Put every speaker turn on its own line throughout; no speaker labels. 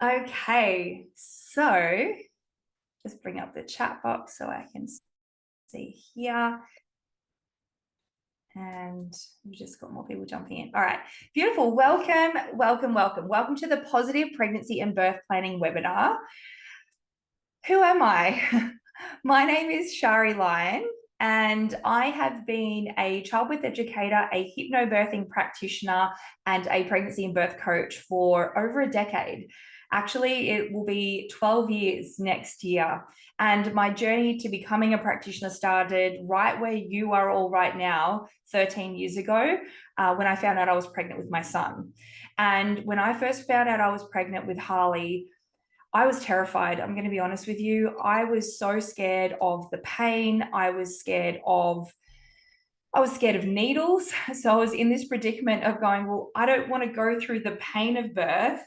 Okay, so just bring up the chat box so I can see here. And we've just got more people jumping in. All right, beautiful. Welcome, welcome, welcome. Welcome to the Positive Pregnancy and Birth Planning webinar. Who am I? My name is Shari Lyon, and I have been a childbirth educator, a hypnobirthing practitioner, and a pregnancy and birth coach for over a decade. Actually, it will be 12 years next year. And my journey to becoming a practitioner started right where you are all right now, 13 years ago, when I found out I was pregnant with my son. And when I first found out I was pregnant with Harley, I was terrified. I'm going to be honest with you. I was so scared of the pain. I was scared of needles. So I was in this predicament of going, well, I don't want to go through the pain of birth.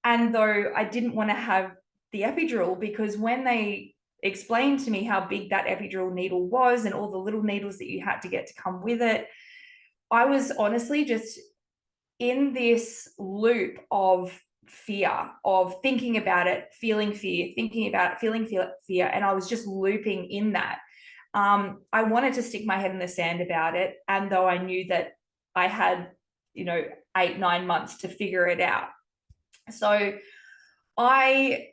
And though I didn't want to have the epidural, because when they explained to me how big that epidural needle was and all the little needles that you had to get to come with it, I was honestly just in this loop of fear, of thinking about it, feeling fear, thinking about it, feeling fear. And I was just looping in that. I wanted to stick my head in the sand about it. And though I knew that I had, 8-9 months to figure it out. So I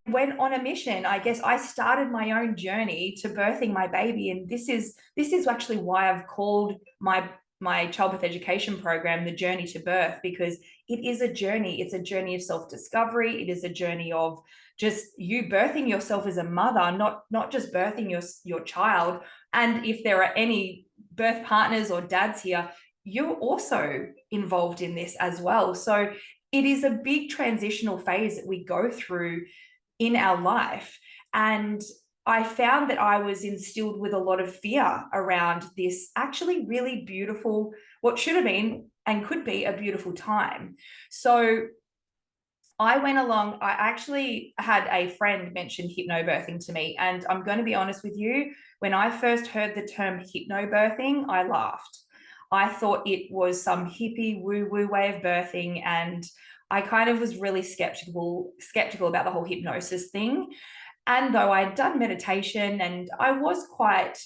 went on a mission. I guess I started my own journey to birthing my baby. And this is actually why I've called my childbirth education program the Journey to Birth, because it is a journey. It's a journey of self-discovery. It is a journey of just you birthing yourself as a mother, not just birthing your child. And if there are any birth partners or dads here, you're also involved in this as well. So it is a big transitional phase that we go through in our life. And I found that I was instilled with a lot of fear around this actually really beautiful, what should have been and could be a beautiful time. So I went along, I actually had a friend mention hypnobirthing to me. And I'm going to be honest with you, when I first heard the term hypnobirthing, I laughed. I thought it was some hippie woo-woo way of birthing. And I kind of was really skeptical about the whole hypnosis thing. And though I'd done meditation and I was quite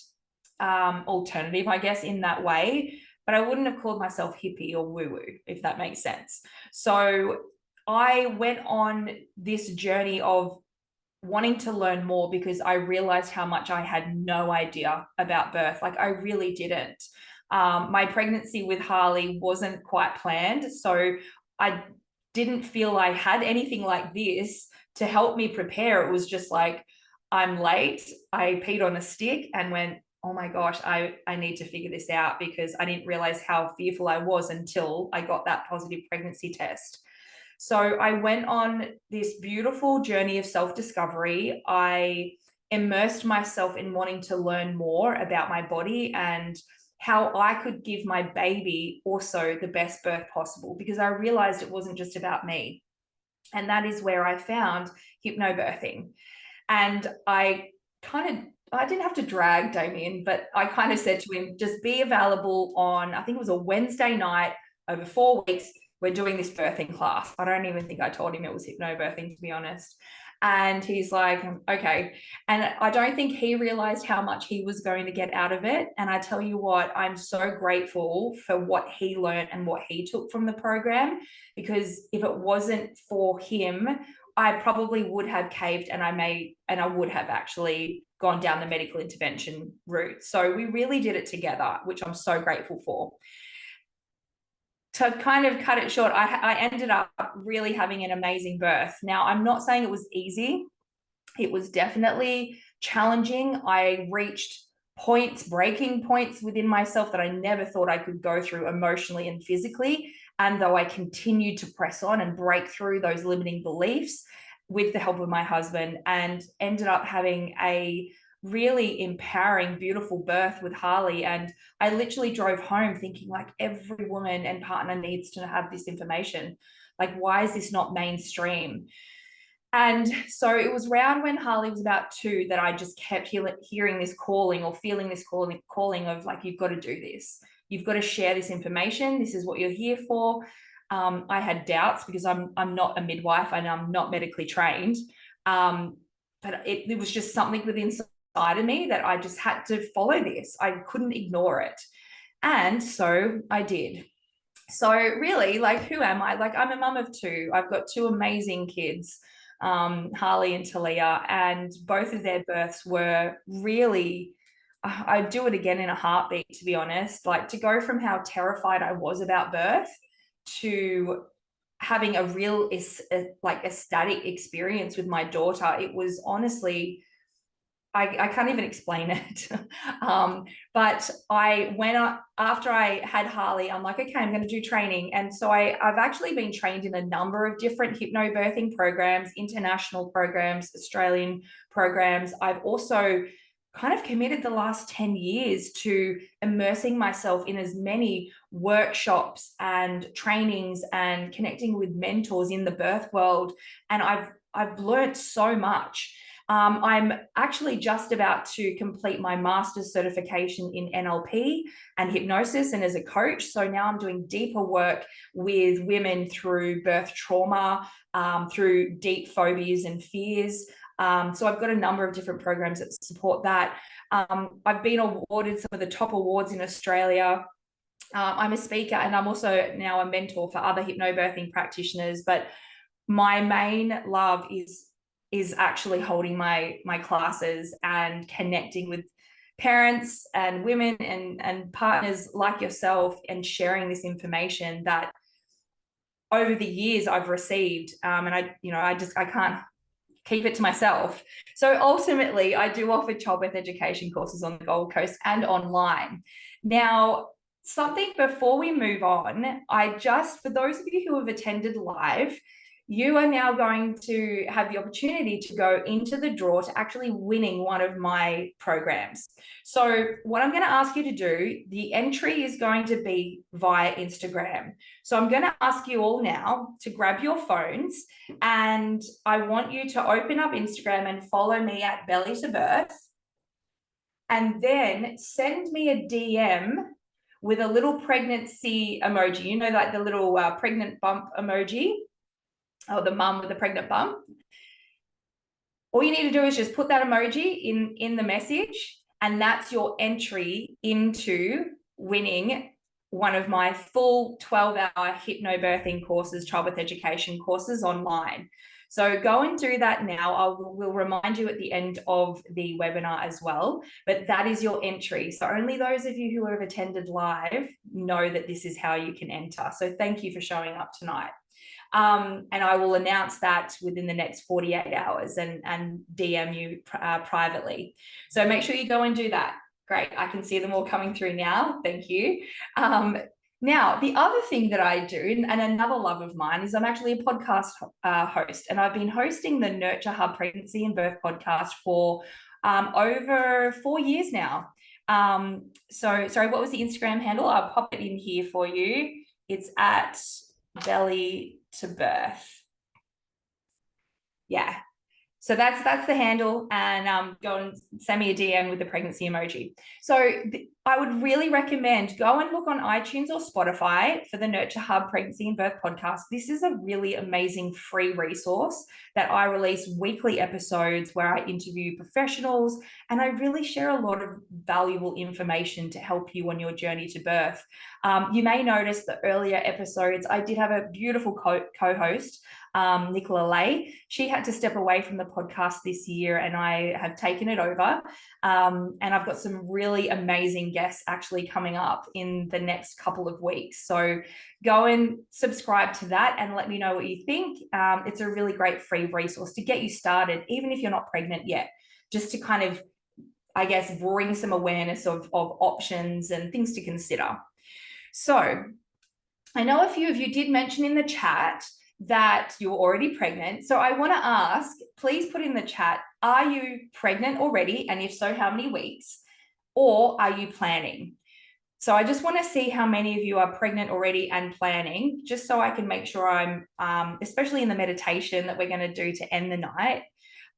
alternative, I guess, in that way, but I wouldn't have called myself hippie or woo-woo, if that makes sense. So I went on this journey of wanting to learn more because I realized how much I had no idea about birth. Like I really didn't. My pregnancy with Harley wasn't quite planned. So I didn't feel I had anything like this to help me prepare. It was just like, I'm late. I peed on a stick and went, oh my gosh, I need to figure this out, because I didn't realize how fearful I was until I got that positive pregnancy test. So I went on this beautiful journey of self-discovery. I immersed myself in wanting to learn more about my body and how I could give my baby also the best birth possible, because I realized it wasn't just about me. And that is where I found hypnobirthing. And I didn't have to drag Damien, but I kind of said to him, just be available on, I think it was a Wednesday night over 4 weeks. We're doing this birthing class. I don't even think I told him it was hypnobirthing, to be honest. And he's like, okay. And I don't think he realized how much he was going to get out of it. And I tell you what, I'm so grateful for what he learned and what he took from the program, because if it wasn't for him, I probably would have caved and I would have actually gone down the medical intervention route. So we really did it together, which I'm so grateful for. To kind of cut it short, I ended up really having an amazing birth. Now, I'm not saying it was easy. It was definitely challenging. I reached breaking points within myself that I never thought I could go through emotionally and physically. And though I continued to press on and break through those limiting beliefs with the help of my husband, and ended up having a really empowering, beautiful birth with Harley. And I literally drove home thinking, like, every woman and partner needs to have this information. Like, why is this not mainstream? And so it was around when Harley was about 2 that I just kept hearing this calling, or feeling this calling of, like, you've got to do this. You've got to share this information. This is what you're here for. I had doubts because I'm not a midwife and I'm not medically trained. But it was just something within inside of me that I just had to follow this. I couldn't ignore it. And so I did. So really, like, who am I? Like, I'm a mum of two. I've got two amazing kids, Harley and Talia, and both of their births were really, I'd do it again in a heartbeat, to be honest. Like, to go from how terrified I was about birth to having a real like ecstatic experience with my daughter. It was honestly, I can't even explain it. But I went up after I had Harley, I'm like, okay, I'm going to do training. And so I've actually been trained in a number of different hypnobirthing programs, international programs, Australian programs. I've also kind of committed the last 10 years to immersing myself in as many workshops and trainings and connecting with mentors in the birth world. And I've learned so much. I'm actually just about to complete my master's certification in NLP and hypnosis and as a coach. So now I'm doing deeper work with women through birth trauma, through deep phobias and fears. So I've got a number of different programs that support that. I've been awarded some of the top awards in Australia. I'm a speaker and I'm also now a mentor for other hypnobirthing practitioners. But my main love is actually holding my classes and connecting with parents and women and partners like yourself and sharing this information that over the years I've received. And I can't keep it to myself. So ultimately, I do offer childbirth education courses on the Gold Coast and online. Now, something before we move on, for those of you who have attended live, you are now going to have the opportunity to go into the draw to actually winning one of my programs. So what I'm going to ask you to do, the entry is going to be via Instagram. So I'm going to ask you all now to grab your phones and I want you to open up Instagram and follow me at Belly to Birth. And then send me a DM with a little pregnancy emoji. You know, like the little pregnant bump emoji. Or the mum with the pregnant bump. All you need to do is just put that emoji in the message, and that's your entry into winning one of my full 12-hour hypnobirthing courses, childbirth education courses online. So go and do that now. We'll remind you at the end of the webinar as well, but that is your entry. So only those of you who have attended live know that this is how you can enter. So thank you for showing up tonight. And I will announce that within the next 48 hours and DM you privately. So make sure you go and do that. Great. I can see them all coming through now. Thank you. Now, the other thing that I do, and another love of mine, is I'm actually a podcast host, and I've been hosting the Nurture Hub Pregnancy and Birth podcast for over 4 years now. So, sorry, what was the Instagram handle? I'll pop it in here for you. It's at Belly to Birth. Yeah. So that's the handle, and go and send me a DM with the pregnancy emoji. So I would really recommend go and look on iTunes or Spotify for the Nurture Hub Pregnancy and Birth podcast. This is a really amazing free resource that I release weekly episodes where I interview professionals, and I really share a lot of valuable information to help you on your journey to birth. You may notice the earlier episodes, I did have a beautiful co-host, Nicola Lay. She had to step away from the podcast this year, and I have taken it over. And I've got some really amazing guests actually coming up in the next couple of weeks. So go and subscribe to that and let me know what you think. It's a really great free resource to get you started, even if you're not pregnant yet, just to kind of, I guess, bring some awareness of options and things to consider. So I know a few of you did mention in the chat that you're already pregnant. So I want to ask, please put in the chat, are you pregnant already? And if so, how many weeks? Or are you planning? So I just want to see how many of you are pregnant already and planning, just so I can make sure I'm, especially in the meditation that we're going to do to end the night,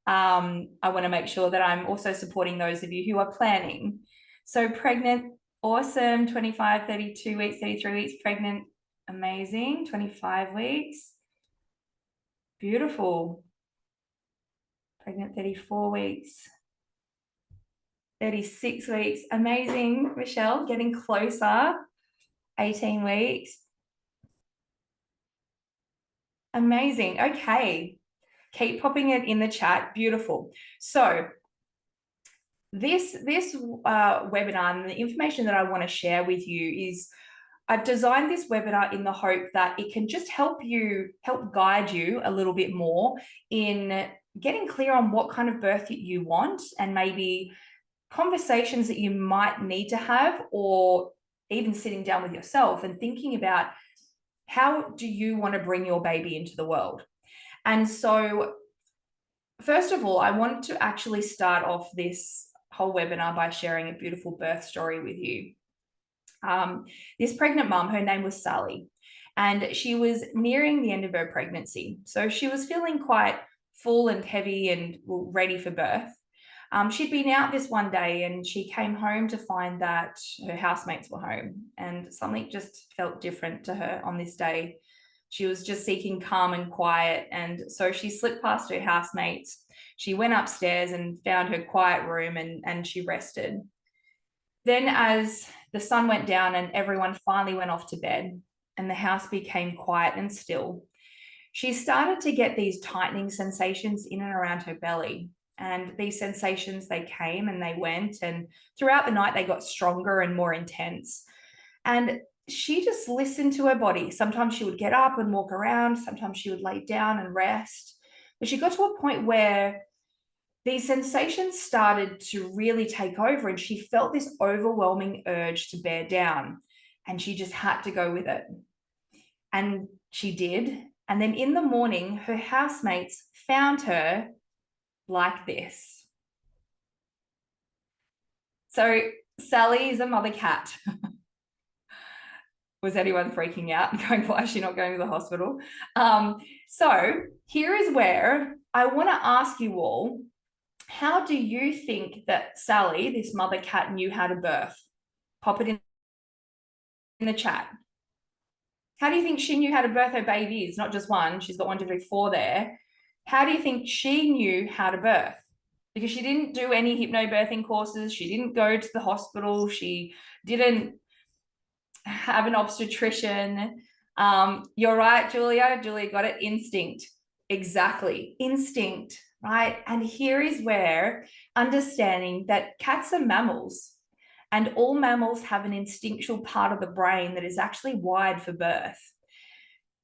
I want to make sure that I'm also supporting those of you who are planning. So pregnant, awesome, 25, 32 weeks, 33 weeks pregnant. Amazing. 25 weeks. Beautiful. Pregnant 34 weeks. 36 weeks. Amazing, Michelle, getting closer. 18 weeks. Amazing. Okay. Keep popping it in the chat. Beautiful. So this webinar and the information that I want to share with you is I've designed this webinar in the hope that it can just help guide you a little bit more in getting clear on what kind of birth you want, and maybe conversations that you might need to have, or even sitting down with yourself and thinking about how do you want to bring your baby into the world. And so first of all, I want to actually start off this whole webinar by sharing a beautiful birth story with you. This pregnant mum, her name was Sally, and she was nearing the end of her pregnancy. So she was feeling quite full and heavy and ready for birth. She'd been out this one day and she came home to find that her housemates were home, and something just felt different to her on this day. She was just seeking calm and quiet, and so she slipped past her housemates. She went upstairs and found her quiet room, and she rested. Then as the sun went down and everyone finally went off to bed and the house became quiet and still, she started to get these tightening sensations in and around her belly. And these sensations, they came and they went, and throughout the night they got stronger and more intense. And she just listened to her body. Sometimes she would get up and walk around, sometimes she would lay down and rest. But she got to a point where these sensations started to really take over, and she felt this overwhelming urge to bear down, and she just had to go with it. And she did. And then in the morning, her housemates found her like this. So Sally is a mother cat. Was anyone freaking out and going, why is she not going to the hospital? So here is where I want to ask you all, how do you think that Sally, this mother cat, knew how to birth? Pop it in the chat. How do you think she knew how to birth her babies? Not just one, she's got 1, 2, 3, 4 there. How do you think she knew how to birth? Because she didn't do any hypnobirthing courses. She didn't go to the hospital. She didn't have an obstetrician. You're right, Julia. Julia got it. Instinct. Exactly. Instinct, right? And here is where understanding that cats are mammals, and all mammals have an instinctual part of the brain that is actually wired for birth.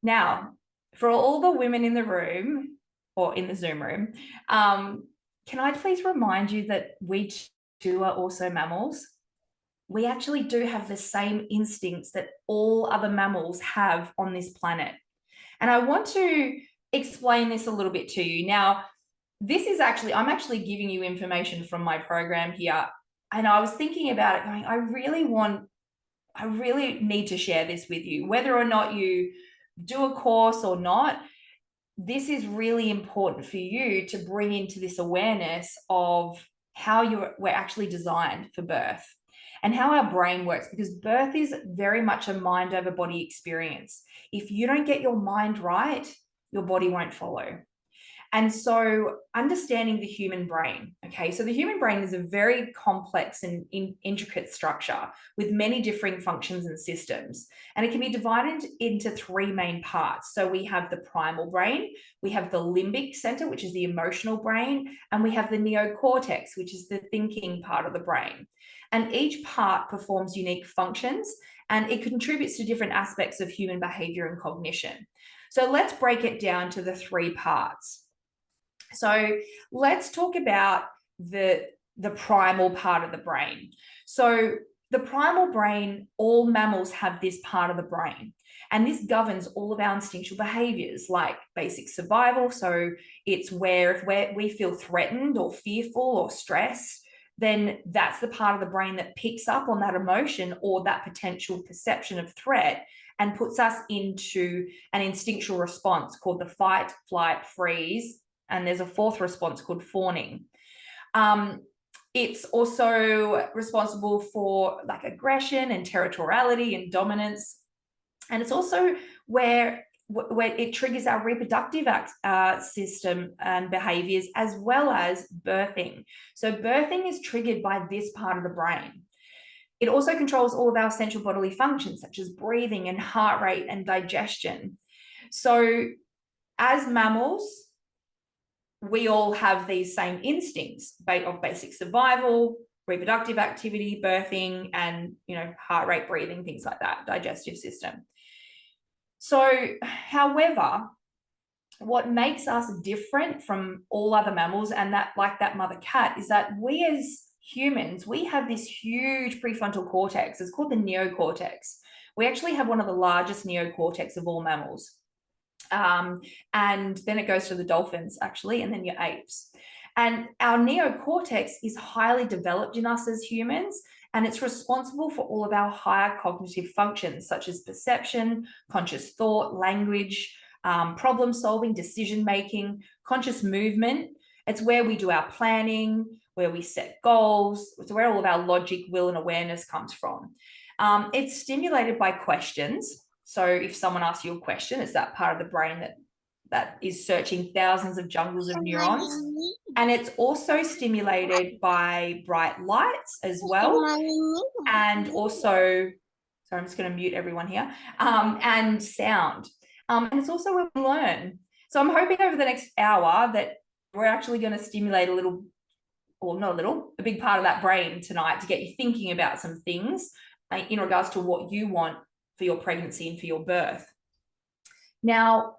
Now, for all the women in the room or in the Zoom room, can I please remind you that we too are also mammals? We actually do have the same instincts that all other mammals have on this planet. And I want to explain this a little bit to you. Now, I'm actually giving you information from my program here. And I was thinking about it going, I really need to share this with you, whether or not you do a course or not. This is really important for you to bring into this awareness of how we're actually designed for birth and how our brain works, because birth is very much a mind over body experience. If you don't get your mind right, your body won't follow. And so understanding the human brain, okay, so the human brain is a very complex and intricate structure with many differing functions and systems. And it can be divided into 3 main parts. So we have the primal brain, we have the limbic center, which is the emotional brain, and we have the neocortex, which is the thinking part of the brain. And each part performs unique functions, and it contributes to different aspects of human behavior and cognition. So let's break it down to the 3 parts. So let's talk about the primal part of the brain. So the primal brain, all mammals have this part of the brain, and this governs all of our instinctual behaviors like basic survival. So it's where if we feel threatened or fearful or stressed, then that's the part of the brain that picks up on that emotion or that potential perception of threat and puts us into an instinctual response called the fight, flight, freeze. And there's a 4th response called fawning. It's also responsible for like aggression and territoriality and dominance. And it's also where it triggers our reproductive system and behaviors, as well as birthing. So birthing is triggered by this part of the brain. It also controls all of our essential bodily functions, such as breathing and heart rate and digestion. So as mammals, we all have these same instincts of basic survival, reproductive activity, birthing, and heart rate, breathing, things like that, digestive system. So, however, what makes us different from all other mammals, and that, like that mother cat, is that we as humans, we have this huge prefrontal cortex. It's called the neocortex. We actually have one of the largest neocortex of all mammals. And then it goes to the dolphins, actually, and then your apes. And our neocortex is highly developed in us as humans, and it's responsible for all of our higher cognitive functions, such as perception, conscious thought, language, problem solving, decision making, conscious movement. It's where we do our planning, where we set goals. It's where all of our logic, will, and awareness comes from. It's stimulated by questions. So if someone asks you a question, it's that part of the brain that is searching thousands of jungles of neurons. And it's also stimulated by bright lights as well. And also, sorry, I'm just going to mute everyone here, and sound. And it's also where we learn. So I'm hoping over the next hour that we're actually going to stimulate a little, or not a little, a big part of that brain tonight to get you thinking about some things in regards to what you want for your pregnancy and for your birth. Now,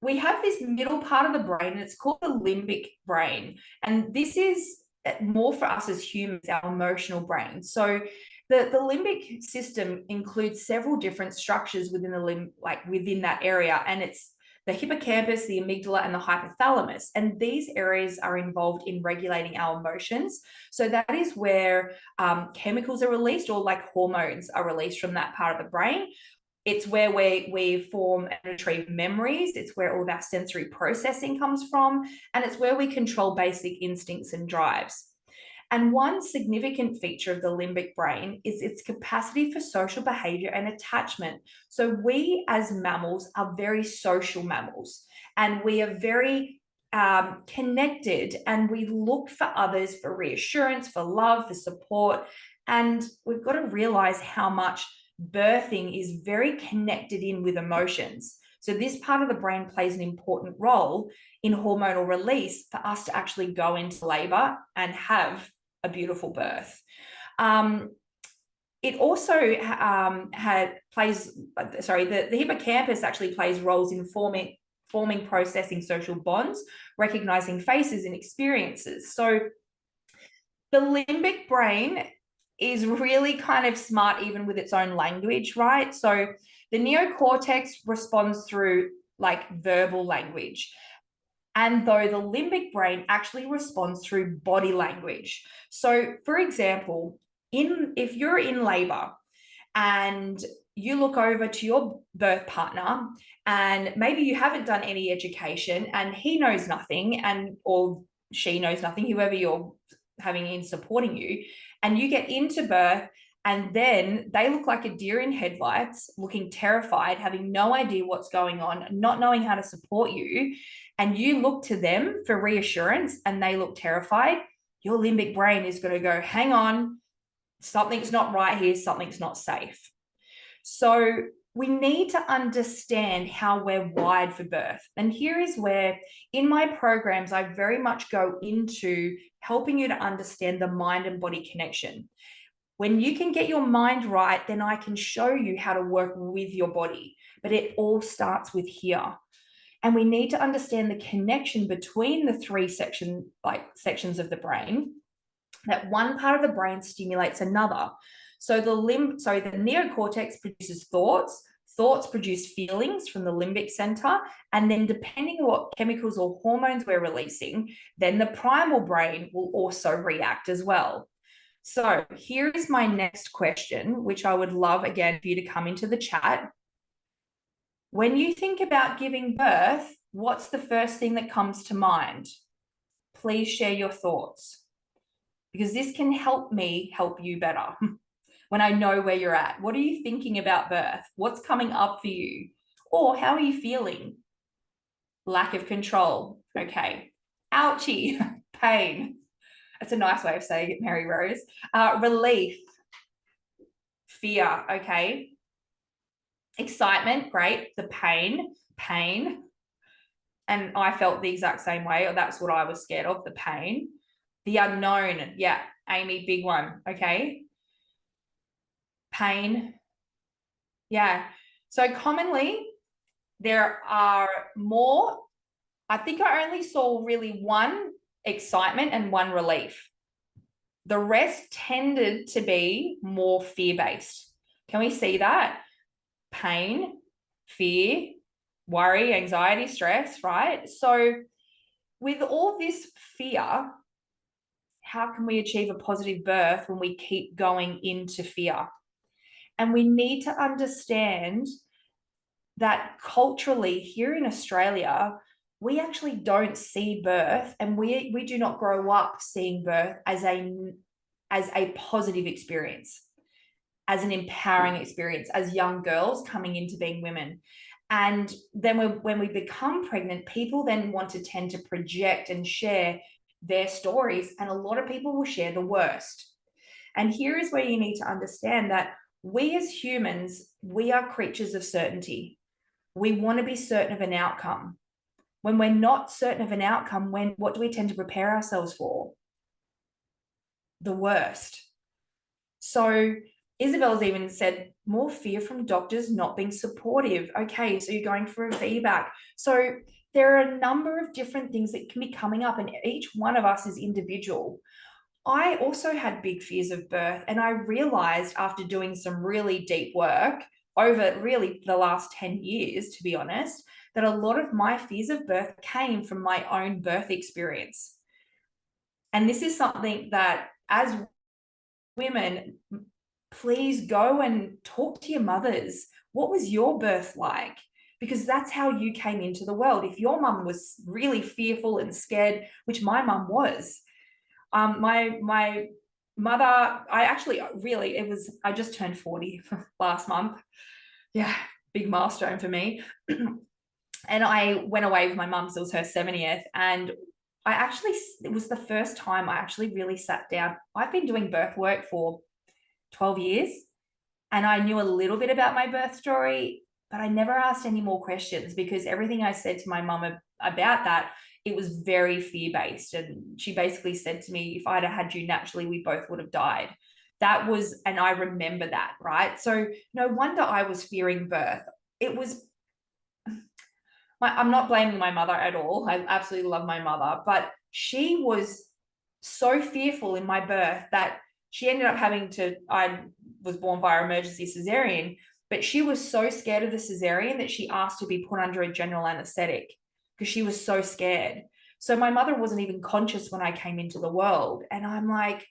we have this middle part of the brain, and it's called the limbic brain. And this is more for us as humans, our emotional brain. So the limbic system includes several different structures within the within that area. And it's the hippocampus, the amygdala, and the hypothalamus. And these areas are involved in regulating our emotions. So that is where chemicals are released, or like hormones are released from that part of the brain. It's where we form and retrieve memories. It's where all of our sensory processing comes from. And it's where we control basic instincts and drives. And one significant feature of the limbic brain is its capacity for social behavior and attachment. So we as mammals are very social mammals, and we are very connected, and we look for others for reassurance, for love, for support. And we've got to realize how much birthing is very connected in with emotions. So this part of the brain plays an important role in hormonal release for us to actually go into labor and have a beautiful birth. It also the hippocampus actually plays roles in forming, processing social bonds, recognizing faces and experiences. So the limbic brain is really kind of smart, even with its own language, right? So the neocortex responds through like verbal language. And though the limbic brain actually responds through body language. So for example, if you're in labor and you look over to your birth partner, and maybe you haven't done any education and he knows nothing, or she knows nothing, whoever you're having in supporting you, and you get into birth, and then they look like a deer in headlights, looking terrified, having no idea what's going on, not knowing how to support you, and you look to them for reassurance and they look terrified, your limbic brain is going to go, hang on, something's not right here, something's not safe. So we need to understand how we're wired for birth. And here is where, in my programs, I very much go into helping you to understand the mind and body connection. When you can get your mind right, then I can show you how to work with your body. But it all starts with here. And we need to understand the connection between the three sections of the brain, that one part of the brain stimulates another. So the neocortex produces thoughts. Thoughts produce feelings from the limbic center. And then depending on what chemicals or hormones we're releasing, then the primal brain will also react as well. So here is my next question, which I would love, again, for you to come into the chat. When you think about giving birth, what's the first thing that comes to mind? Please share your thoughts, because this can help me help you better. when I know where you're at? What are you thinking about birth? What's coming up for you? Or how are you feeling? Lack of control. Okay. Ouchie, pain. That's a nice way of saying it, Mary Rose. Relief, fear. Okay. Excitement, great. The pain. And I felt the exact same way, or that's what I was scared of, the pain. The unknown, yeah, Amy, big one, okay? Pain, yeah. So commonly, there are more, I think I only saw really one excitement and one relief. The rest tended to be more fear-based. Can we see that? Pain, fear, worry, anxiety, stress, right? So with all this fear, how can we achieve a positive birth when we keep going into fear? And we need to understand that culturally here in Australia, we actually don't see birth, and we do not grow up seeing birth as a positive experience, as an empowering experience, as young girls coming into being women. And then when we become pregnant, people then want to tend to project and share their stories, and a lot of people will share the worst. And here is where you need to understand that we as humans, we are creatures of certainty. We want to be certain of an outcome. When we're not certain of an outcome, what do we tend to prepare ourselves for? The worst. So Isabel's even said more fear from doctors not being supportive. Okay, so you're going for a VBAC. So there are a number of different things that can be coming up, and each one of us is individual. I also had big fears of birth, and I realized after doing some really deep work over really the last 10 years, to be honest, that a lot of my fears of birth came from my own birth experience. And this is something that as women, please go and talk to your mothers. What was your birth like? Because that's how you came into the world. If your mum was really fearful and scared, which my mum was, my mother, I just turned 40 last month. Yeah, big milestone for me. And I went away with my mum, so it was her 70th. And it was the first time I actually really sat down. I've been doing birth work for 12 years, and I knew a little bit about my birth story, but I never asked any more questions, because everything I said to my mum about that, it was very fear-based. And she basically said to me, if I'd had you naturally, we both would have died. And I remember that, right? So no wonder I was fearing birth. I'm not blaming my mother at all. I absolutely love my mother, but she was so fearful in my birth that she ended up I was born via emergency cesarean, but she was so scared of the cesarean that she asked to be put under a general anesthetic because she was so scared. So my mother wasn't even conscious when I came into the world. And I'm like,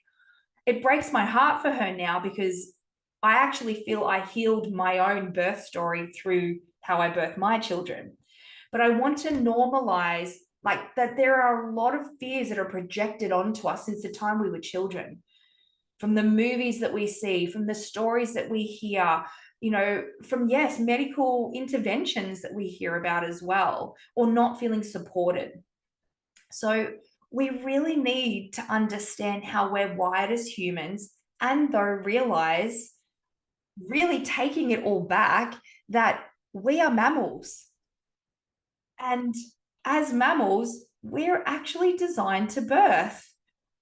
it breaks my heart for her now, because I actually feel I healed my own birth story through how I birthed my children. But I want to normalize like that there are a lot of fears that are projected onto us since the time we were children, from the movies that we see, from the stories that we hear, from, yes, medical interventions that we hear about as well, or not feeling supported. So we really need to understand how we're wired as humans, and though realize, really taking it all back, that we are mammals. And as mammals, we're actually designed to birth,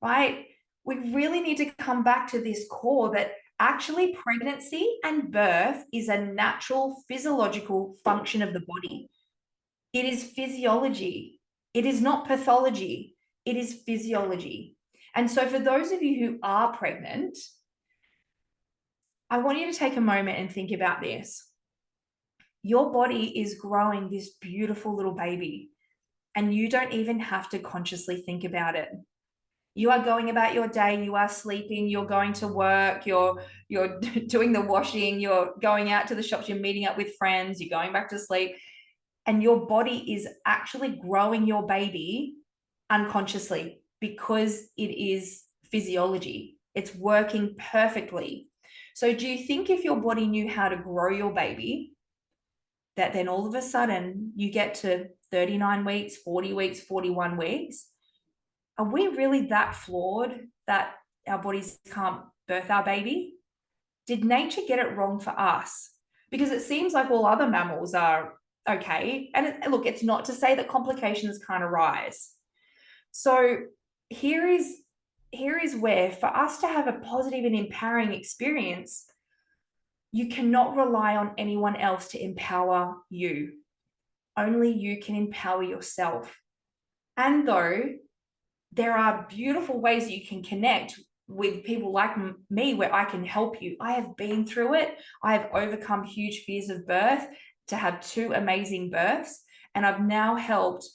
right? We really need to come back to this core that actually pregnancy and birth is a natural physiological function of the body. It is physiology. It is not pathology. It is physiology. And so for those of you who are pregnant, I want you to take a moment and think about this. Your body is growing this beautiful little baby, and you don't even have to consciously think about it. You are going about your day, you are sleeping, you're going to work, you're doing the washing, you're going out to the shops, you're meeting up with friends, you're going back to sleep, and your body is actually growing your baby unconsciously, because it is physiology. It's working perfectly. So do you think if your body knew how to grow your baby, that then all of a sudden you get to 39 weeks, 40 weeks, 41 weeks? Are we really that flawed that our bodies can't birth our baby? Did nature get it wrong for us? Because it seems like all other mammals are okay. And look, it's not to say that complications can't arise. So here is where, for us to have a positive and empowering experience, you cannot rely on anyone else to empower you. Only you can empower yourself. And though there are beautiful ways that you can connect with people like me where I can help you. I have been through it. I have overcome huge fears of birth to have 2 amazing births. And I've now helped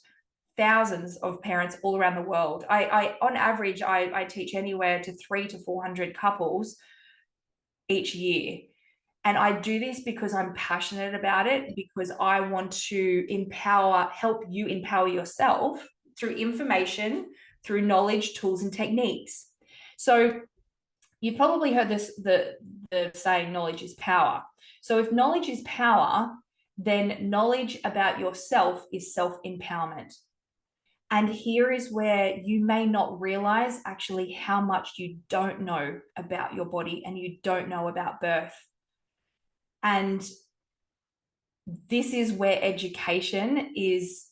thousands of parents all around the world. On average, I teach anywhere to 300 to 400 couples each year. And I do this because I'm passionate about it, because I want to help you empower yourself through information, through knowledge, tools, and techniques. So you've probably heard the saying, knowledge is power. So if knowledge is power, then knowledge about yourself is self-empowerment. And here is where you may not realize actually how much you don't know about your body and you don't know about birth. And this is where education is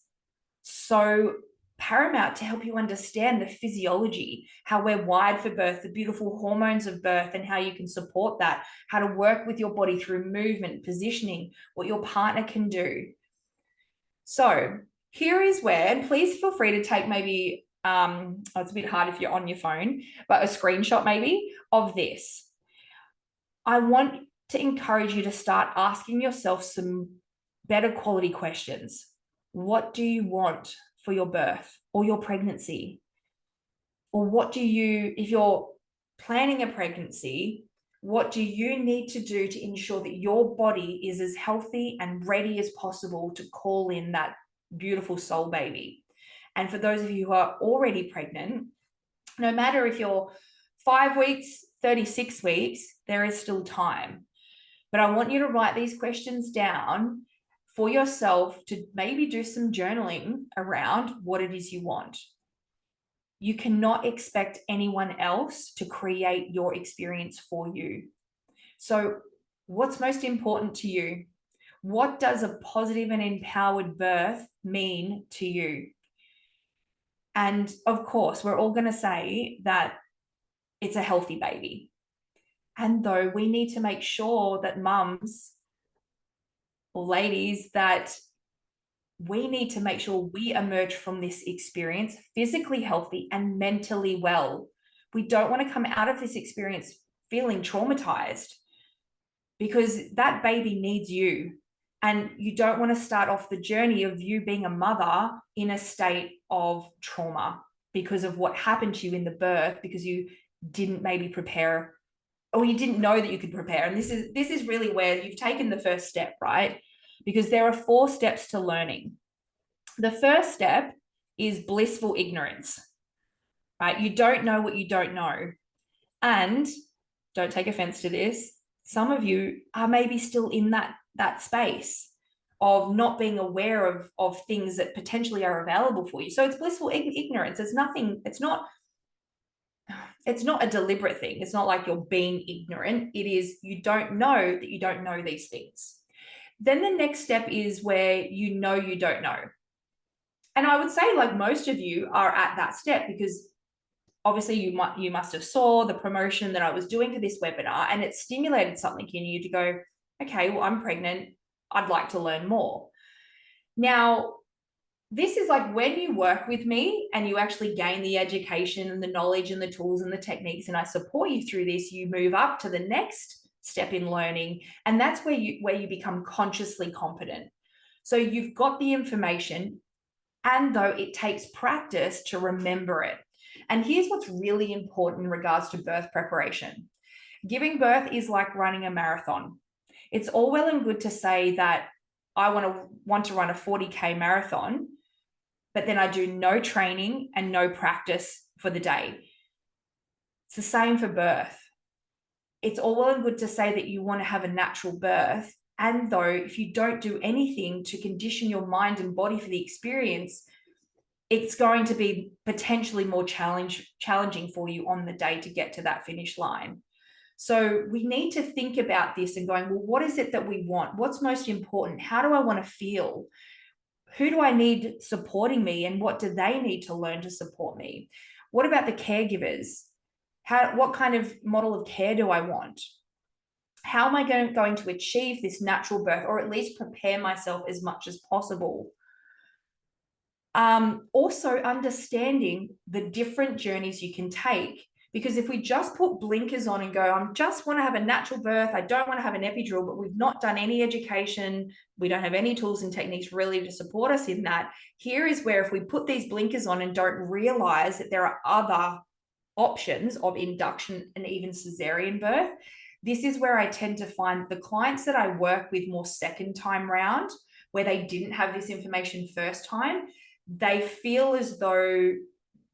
so paramount to help you understand the physiology, how we're wired for birth, the beautiful hormones of birth, and how you can support that, how to work with your body through movement, positioning, what your partner can do. So here is where, and please feel free to take maybe, it's a bit hard if you're on your phone, but a screenshot maybe of this. I want to encourage you to start asking yourself some better quality questions. What do you want for your birth or your pregnancy? Or what do you, if you're planning a pregnancy, what do you need to do to ensure that your body is as healthy and ready as possible to call in that beautiful soul baby? And for those of you who are already pregnant, no matter if you're 5 weeks, 36 weeks, there is still time. But I want you to write these questions down for yourself, to maybe do some journaling around what it is you want. You cannot expect anyone else to create your experience for you. So what's most important to you? What does a positive and empowered birth mean to you? And of course, we're all going to say that it's a healthy baby. And though we need to make sure that mums or ladies, that we need to make sure we emerge from this experience physically healthy and mentally well. We don't want to come out of this experience feeling traumatized, because that baby needs you. And you don't want to start off the journey of you being a mother in a state of trauma because of what happened to you in the birth, because you didn't maybe prepare, or you didn't know that you could prepare. And this is really where you've taken the first step, right? Because there are 4 steps to learning. The first step is blissful ignorance, right? You don't know what you don't know. And don't take offense to this, some of you are maybe still in that space of not being aware of things that potentially are available for you. So it's blissful ignorance. It's nothing, it's not a deliberate thing. It's not like you're being ignorant. It is, you don't know that you don't know these things. Then the next step is where you know you don't know. And I would say, like, most of you are at that step, because obviously you must have saw the promotion that I was doing for this webinar, and it stimulated something in you to go, okay, well, I'm pregnant. I'd like to learn more. Now, this is like when you work with me and you actually gain the education and the knowledge and the tools and the techniques, and I support you through this, you move up to the next step in learning. And that's where you become consciously competent. So you've got the information, and though it takes practice to remember it. And here's what's really important in regards to birth preparation. Giving birth is like running a marathon. It's all well and good to say that I want to run a 40K marathon, but then I do no training and no practice for the day. It's the same for birth. it's all well and good to say that you want to have a natural birth. And though, if you don't do anything to condition your mind and body for the experience, it's going to be potentially more challenging for you on the day to get to that finish line. So we need to think about this and going, well, what is it that we want? What's most important? How do I want to feel? Who do I need supporting me, and what do they need to learn to support me? What about the caregivers? What kind of model of care do I want? How am I going to achieve this natural birth, or at least prepare myself as much as possible? Also understanding the different journeys you can take, because if we just put blinkers on and go, I just want to have a natural birth, I don't want to have an epidural, but we've not done any education, we don't have any tools and techniques really to support us in that. Here is where if we put these blinkers on and don't realize that there are other options of induction and even cesarean birth, this is where I tend to find the clients that I work with more second time round, where they didn't have this information first time, they feel as though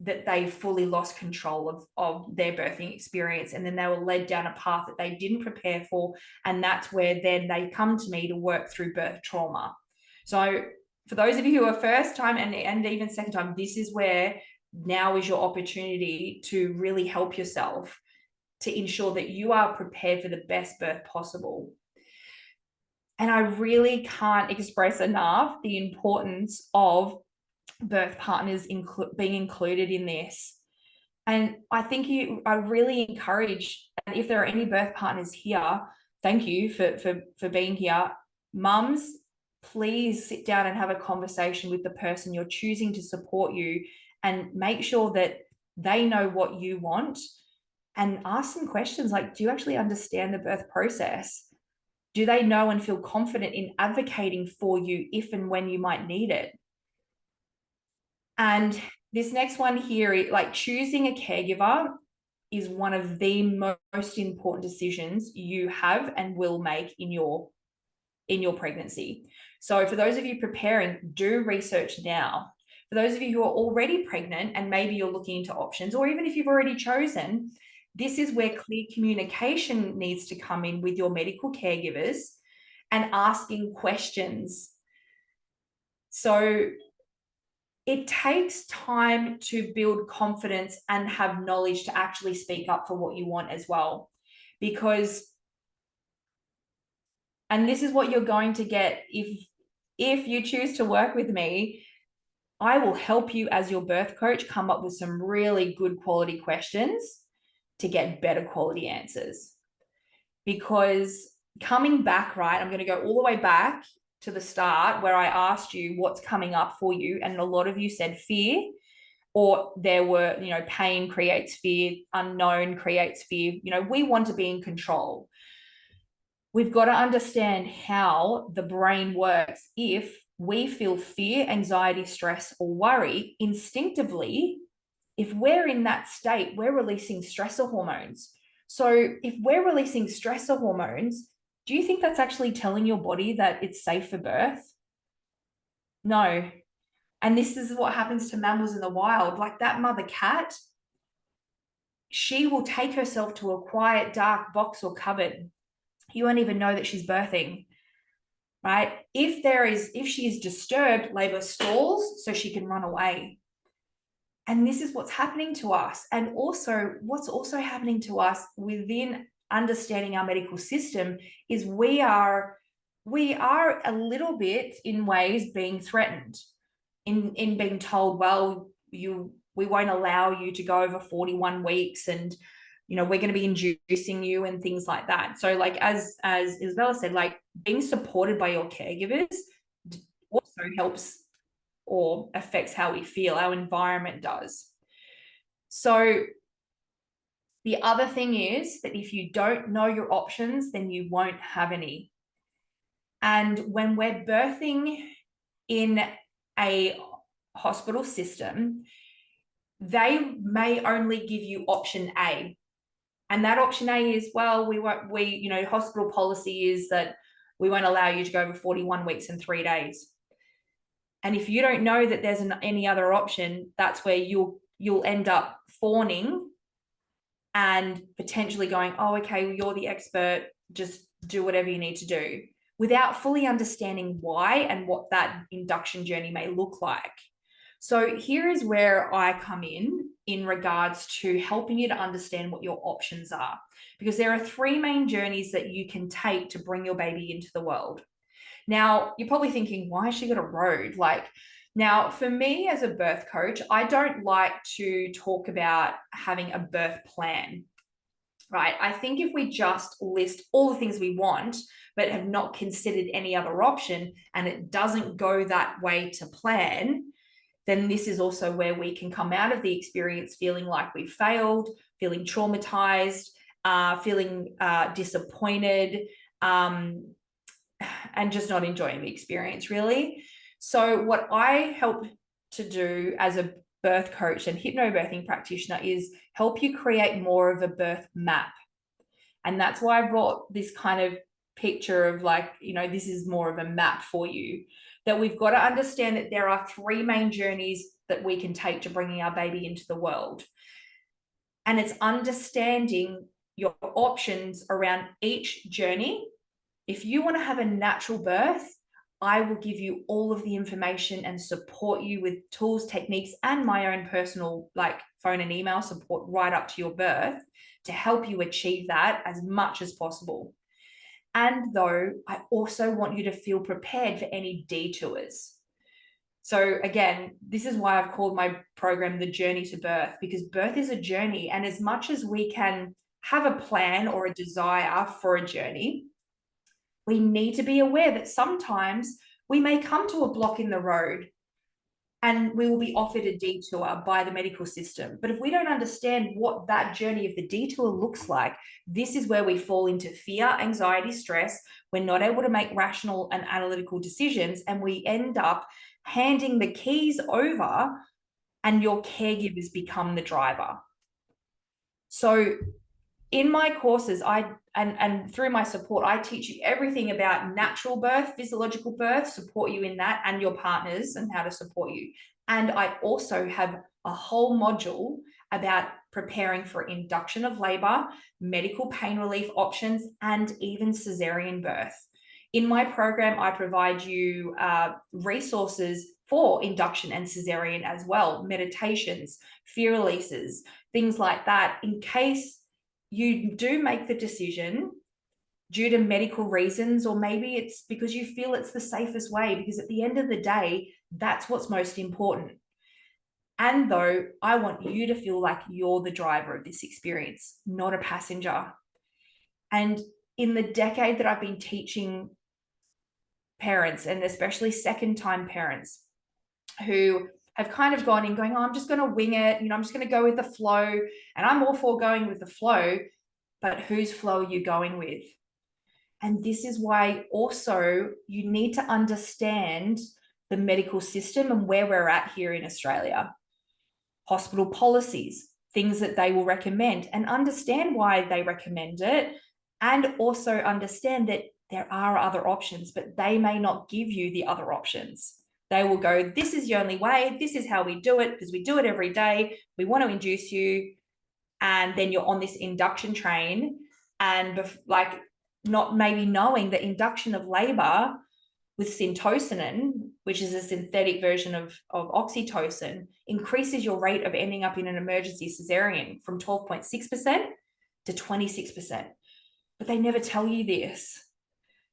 that they fully lost control of their birthing experience, and then they were led down a path that they didn't prepare for, and that's where then they come to me to work through birth trauma. So for those of you who are first time and even second time, this is where now is your opportunity to really help yourself to ensure that you are prepared for the best birth possible. And I really can't express enough the importance of birth partners being included in this. And I think I really encourage, and if there are any birth partners here, thank you for being here. Mums, please sit down and have a conversation with the person you're choosing to support you, and make sure that they know what you want, and ask some questions like, do you actually understand the birth process? Do they know and feel confident in advocating for you if and when you might need it? And this next one here, like choosing a caregiver is one of the most important decisions you have and will make in your pregnancy. So for those of you preparing, do research now. For those of you who are already pregnant and maybe you're looking into options, or even if you've already chosen, this is where clear communication needs to come in with your medical caregivers and asking questions. So it takes time to build confidence and have knowledge to actually speak up for what you want as well. Because, and this is what you're going to get if you choose to work with me, I will help you as your birth coach come up with some really good quality questions to get better quality answers. Because coming back, right, I'm going to go all the way back to the start where I asked you what's coming up for you, and a lot of you said fear, or there were, pain creates fear, unknown creates fear. We want to be in control. We've got to understand how the brain works. If we feel fear, anxiety, stress, or worry instinctively, if we're in that state, we're releasing stressor hormones. So if we're releasing stressor hormones, do you think that's actually telling your body that it's safe for birth? No. And this is what happens to mammals in the wild. Like that mother cat, she will take herself to a quiet, dark box or cupboard. You won't even know that she's birthing, right? If she is disturbed, labor stalls so she can run away. And this is what's happening to us. And also what's also happening to us within understanding our medical system is we are a little bit in ways being threatened in being told, well, we won't allow you to go over 41 weeks, and we're going to be inducing you and things like that. So like as Isabella said, like being supported by your caregivers also helps or affects how we feel. Our environment does. So the other thing is that if you don't know your options, then you won't have any. And when we're birthing in a hospital system, they may only give you option A. And that option A is, well, hospital policy is that we won't allow you to go over 41 weeks and 3 days. And if you don't know that there's any other option, that's where you'll end up fawning and potentially going, oh, okay, well, you're the expert, just do whatever you need to do, without fully understanding why and what that induction journey may look like. So here is where I come in regards to helping you to understand what your options are, because there are three main journeys that you can take to bring your baby into the world. Now, you're probably thinking, why has she got a road? Now, for me as a birth coach, I don't like to talk about having a birth plan, right? I think if we just list all the things we want, but have not considered any other option, and it doesn't go that way to plan, then this is also where we can come out of the experience feeling like we failed, feeling traumatized, feeling disappointed, and just not enjoying the experience, really. So what I help to do as a birth coach and hypnobirthing practitioner is help you create more of a birth map. And that's why I brought this kind of picture of this is more of a map for you, that we've got to understand that there are three main journeys that we can take to bringing our baby into the world. And it's understanding your options around each journey. If you want to have a natural birth, I will give you all of the information and support you with tools, techniques, and my own personal phone and email support right up to your birth to help you achieve that as much as possible. And though I also want you to feel prepared for any detours. So again, this is why I've called my program The Journey to Birth, because birth is a journey. And as much as we can have a plan or a desire for a journey, we need to be aware that sometimes we may come to a block in the road and we will be offered a detour by the medical system. But if we don't understand what that journey of the detour looks like, this is where we fall into fear, anxiety, stress. We're not able to make rational and analytical decisions, and we end up handing the keys over and your caregivers become the driver. So in my courses, and through my support, I teach you everything about natural birth, physiological birth, support you in that, and your partners and how to support you. And I also have a whole module about preparing for induction of labor, medical pain relief options, and even cesarean birth. In my program, I provide you resources for induction and cesarean as well, meditations, fear releases, things like that, in case you do make the decision due to medical reasons, or maybe it's because you feel it's the safest way, because at the end of the day, that's what's most important. And though I want you to feel like you're the driver of this experience, not a passenger. And in the decade that I've been teaching parents, and especially second-time parents who have kind of gone in going, oh, I'm just going to wing it, I'm just going to go with the flow, and I'm all for going with the flow, but whose flow are you going with? And this is why also you need to understand the medical system and where we're at here in Australia. Hospital policies, things that they will recommend, and understand why they recommend it, and also understand that there are other options, but they may not give you the other options. They will go, this is the only way, this is how we do it, because we do it every day, we want to induce you, and then you're on this induction train, and not maybe knowing that induction of labor with syntocinon, which is a synthetic version of oxytocin, increases your rate of ending up in an emergency cesarean from 12.6% to 26%. But they never tell you this.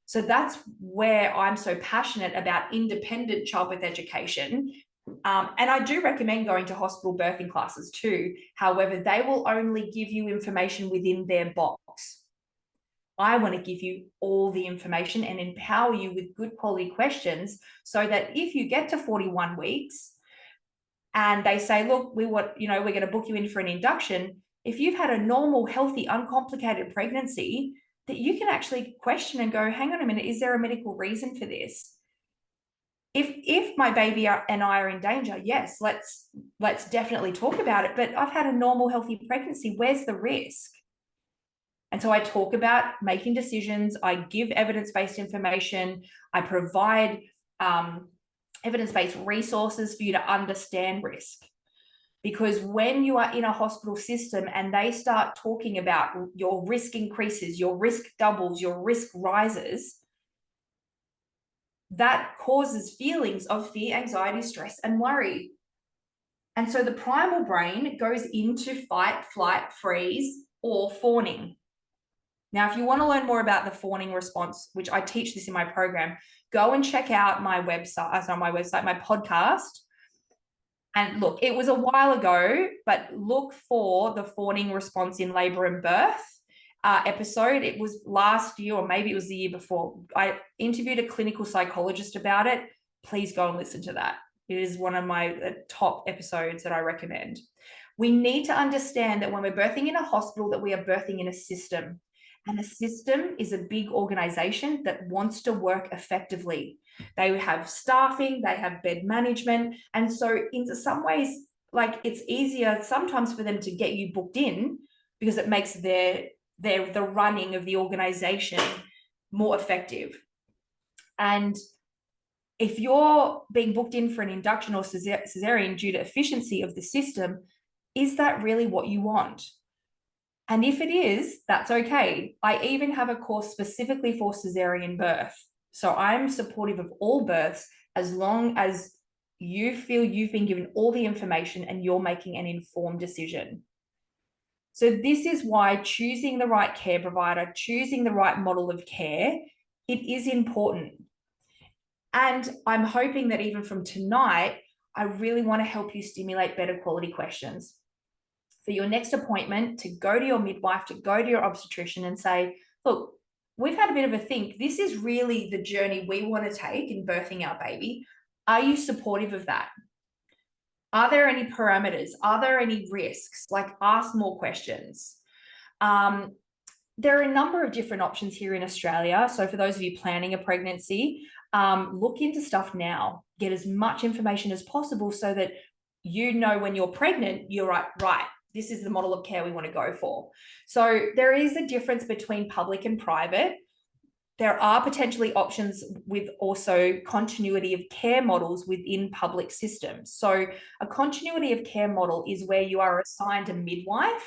So that's where I'm so passionate about independent childbirth education. And I do recommend going to hospital birthing classes too. However, they will only give you information within their box. I want to give you all the information and empower you with good quality questions, so that if you get to 41 weeks and they say, look, we're going to book you in for an induction, if you've had a normal, healthy, uncomplicated pregnancy, that you can actually question and go, hang on a minute, is there a medical reason for this? If my baby and I are in danger, yes, let's definitely talk about it. But I've had a normal, healthy pregnancy. Where's the risk? And so I talk about making decisions. I give evidence-based information. I provide evidence-based resources for you to understand risk. Because when you are in a hospital system and they start talking about your risk increases, your risk doubles, your risk rises, that causes feelings of fear, anxiety, stress, and worry. And so the primal brain goes into fight, flight, freeze, or fawning. Now, if you want to learn more about the fawning response, which I teach this in my program, go and check out my website, my podcast. And look, it was a while ago, but look for the fawning response in labor and birth episode. It was last year, or maybe it was the year before. I interviewed a clinical psychologist about it. Please go and listen to that. It is one of my top episodes that I recommend. We need to understand that when we're birthing in a hospital, that we are birthing in a system. And a system is a big organization that wants to work effectively. They have staffing, they have bed management. And so in some ways, like, it's easier sometimes for them to get you booked in because it makes the running of the organization more effective. And if you're being booked in for an induction or cesarean due to efficiency of the system, is that really what you want? And if it is, that's okay. I even have a course specifically for cesarean birth. So I'm supportive of all births as long as you feel you've been given all the information and you're making an informed decision. So this is why choosing the right care provider, choosing the right model of care, it is important. And I'm hoping that even from tonight, I really want to help you stimulate better quality questions. For your next appointment, to go to your midwife, to go to your obstetrician and say, look, we've had a bit of a think. This is really the journey we want to take in birthing our baby. Are you supportive of that? Are there any parameters? Are there any risks? Like, ask more questions. There are a number of different options here in Australia. So for those of you planning a pregnancy, look into stuff now. Get as much information as possible so that you know when you're pregnant, you're right, this is the model of care we want to go for. So there is a difference between public and private. There are potentially options with also continuity of care models within public systems. So a continuity of care model is where you are assigned a midwife,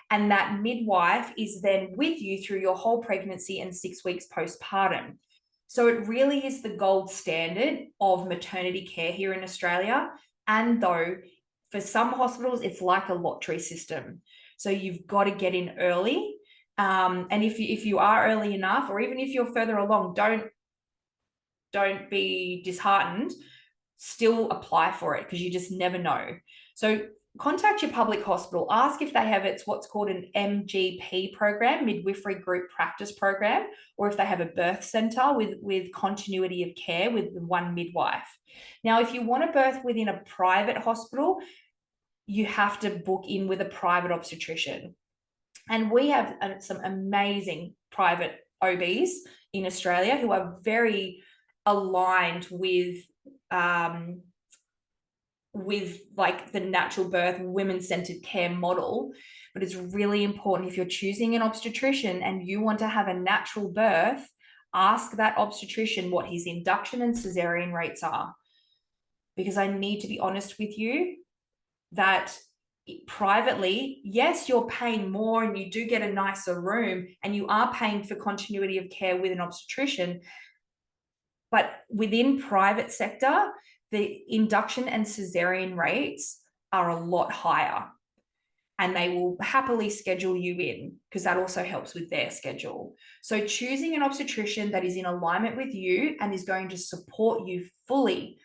and that midwife is then with you through your whole pregnancy and 6 weeks postpartum. So it really is the gold standard of maternity care here in Australia. And though for some hospitals, it's like a lottery system. So you've got to get in early. And if you are early enough, or even if you're further along, don't be disheartened. Still apply for it, because you just never know. So contact your public hospital. Ask if they have what's called an MGP program, midwifery group practice program, or if they have a birth centre with continuity of care with one midwife. Now, if you want to birth within a private hospital, you have to book in with a private obstetrician. And we have some amazing private OBs in Australia who are very aligned with like the natural birth, women-centered care model. But it's really important, if you're choosing an obstetrician and you want to have a natural birth, ask that obstetrician what his induction and cesarean rates are. Because I need to be honest with you that privately, yes, you're paying more and you do get a nicer room and you are paying for continuity of care with an obstetrician. But within private sector, the induction and cesarean rates are a lot higher, and they will happily schedule you in because that also helps with their schedule. So choosing an obstetrician that is in alignment with you and is going to support you fully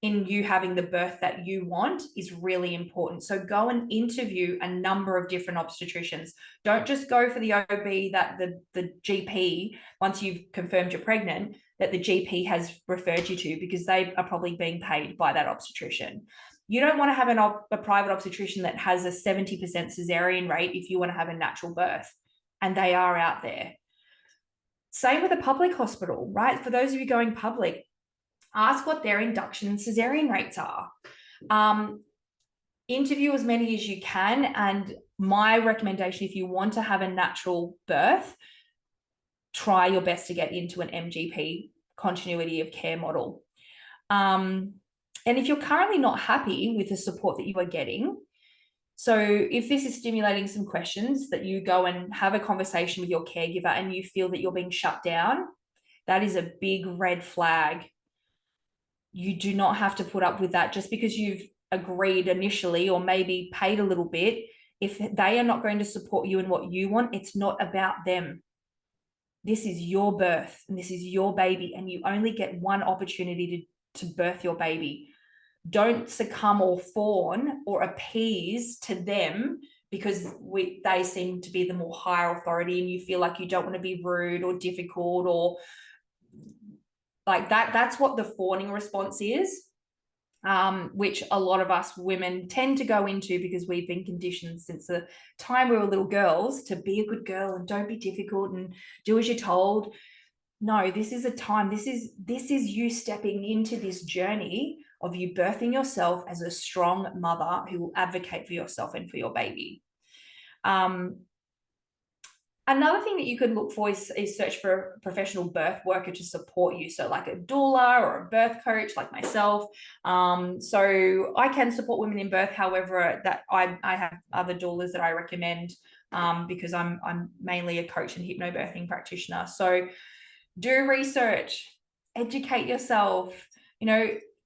in you having the birth that you want is really important. So go and interview a number of different obstetricians. Don't just go for the OB that the GP, once you've confirmed you're pregnant, that the GP has referred you to, because they are probably being paid by that obstetrician. You don't want to have a private obstetrician that has a 70% cesarean rate if you want to have a natural birth, and they are out there. Same with a public hospital, right? For those of you going public, ask what their induction and cesarean rates are. Interview as many as you can. And my recommendation, if you want to have a natural birth, try your best to get into an MGP continuity of care model. And if you're currently not happy with the support that you are getting, so if this is stimulating some questions, that you go and have a conversation with your caregiver and you feel that you're being shut down, that is a big red flag. You do not have to put up with that just because you've agreed initially or maybe paid a little bit. If they are not going to support you in what you want, it's not about them. This is your birth and this is your baby, and you only get one opportunity to birth your baby. Don't succumb or fawn or appease to them because they seem to be the more higher authority, and you feel like you don't want to be rude or difficult or like that. That's what the fawning response is, which a lot of us women tend to go into because we've been conditioned since the time we were little girls to be a good girl and don't be difficult and do as you're told. No, this is a time, this is you stepping into this journey of you birthing yourself as a strong mother who will advocate for yourself and for your baby. Another thing that you could look for is search for a professional birth worker to support you. So like a doula or a birth coach like myself. So I can support women in birth. However, that I have other doulas that I recommend because I'm mainly a coach and hypnobirthing practitioner. So do research, educate yourself,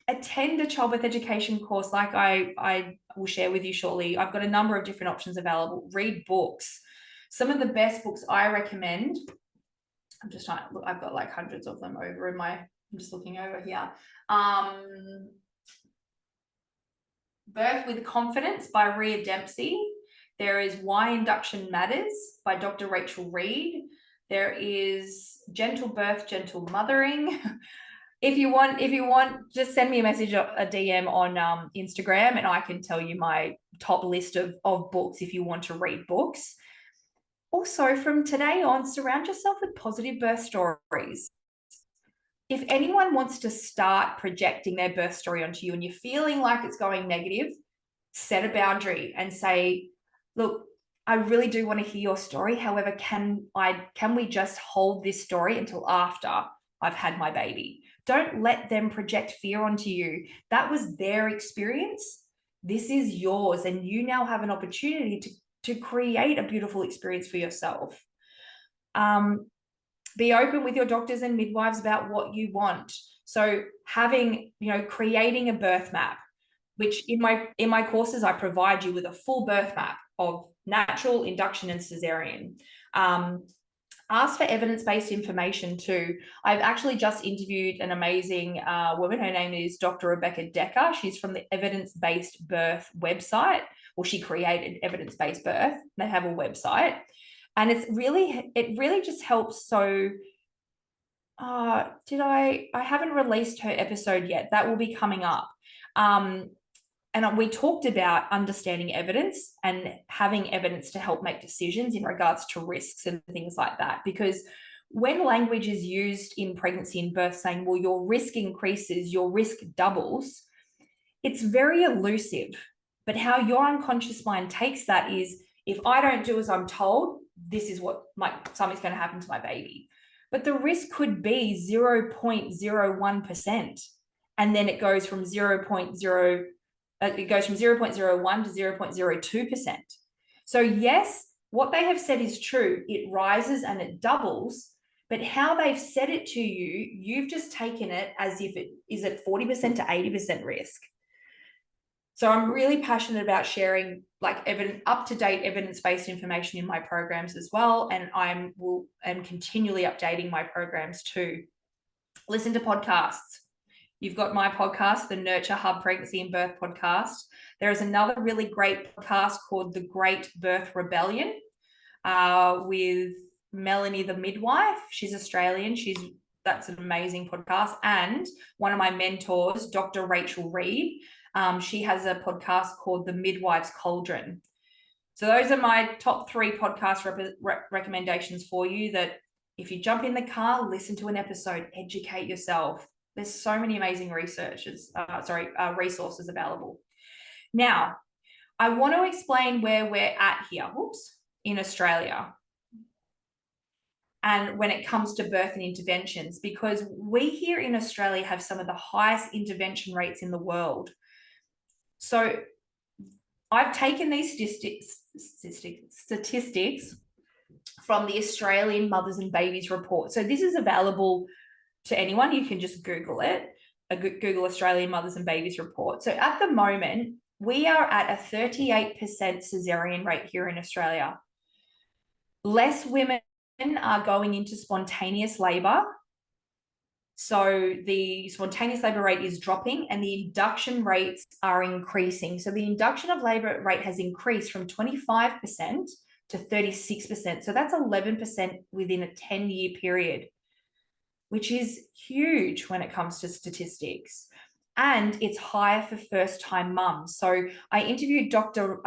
attend a childbirth education course like I will share with you shortly. I've got a number of different options available. Read books. Some of the best books I recommend, I'm just trying to look, I've got like hundreds of them over in I'm just looking over here. Birth with Confidence by Rhea Dempsey. There is Why Induction Matters by Dr. Rachel Reed. There is Gentle Birth, Gentle Mothering. If you want, just send me a message, a DM on Instagram, and I can tell you my top list of books if you want to read books. Also, from today on, surround yourself with positive birth stories. If anyone wants to start projecting their birth story onto you and you're feeling like it's going negative, set a boundary and say, look, I really do want to hear your story. However, can we just hold this story until after I've had my baby? Don't let them project fear onto you. That was their experience. This is yours, and you now have an opportunity to create a beautiful experience for yourself. Be open with your doctors and midwives about what you want. So creating a birth map, which in my courses, I provide you with a full birth map of natural, induction, and cesarean. Ask for evidence-based information too. I've actually just interviewed an amazing woman. Her name is Dr. Rebecca Decker. She's from the Evidence-Based Birth website. Well, she created Evidence-Based Birth. They have a website. And it really just helps. So I haven't released her episode yet. That will be coming up. And we talked about understanding evidence and having evidence to help make decisions in regards to risks and things like that. Because when language is used in pregnancy and birth saying, well, your risk increases, your risk doubles, it's very elusive. But how your unconscious mind takes that is, if I don't do as I'm told, this is what something's going to happen to my baby. But the risk could be 0.01%. And then it goes from 0.01 to 0.02%. So yes, what they have said is true. It rises and it doubles, but how they've said it to you, you've just taken it as if it is at 40% to 80% risk. So I'm really passionate about sharing up-to-date evidence-based information in my programs as well. And I'm continually updating my programs too. Listen to podcasts. You've got my podcast, the Nurture Hub Pregnancy and Birth podcast. There is another really great podcast called The Great Birth Rebellion with Melanie the midwife. She's Australian. That's an amazing podcast. And one of my mentors, Dr. Rachel Reed, she has a podcast called The Midwife's Cauldron. So those are my top 3 podcast recommendations for you, that if you jump in the car, listen to an episode, educate yourself. There's so many amazing resources available. Now, I want to explain where we're at here, in Australia. and when it comes to birth and interventions, because we here in Australia have some of the highest intervention rates in the world. So I've taken these statistics from the Australian Mothers and Babies report. So this is available to anyone. You can just Google it, Google Australian Mothers and Babies report. So at the moment, we are at a 38% cesarean rate here in Australia. Less women are going into spontaneous labor. So the spontaneous labor rate is dropping and the induction rates are increasing. So the induction of labor rate has increased from 25% to 36%. So that's 11% within a 10-year period, which is huge when it comes to statistics. And it's higher for first-time mums. So I interviewed Dr.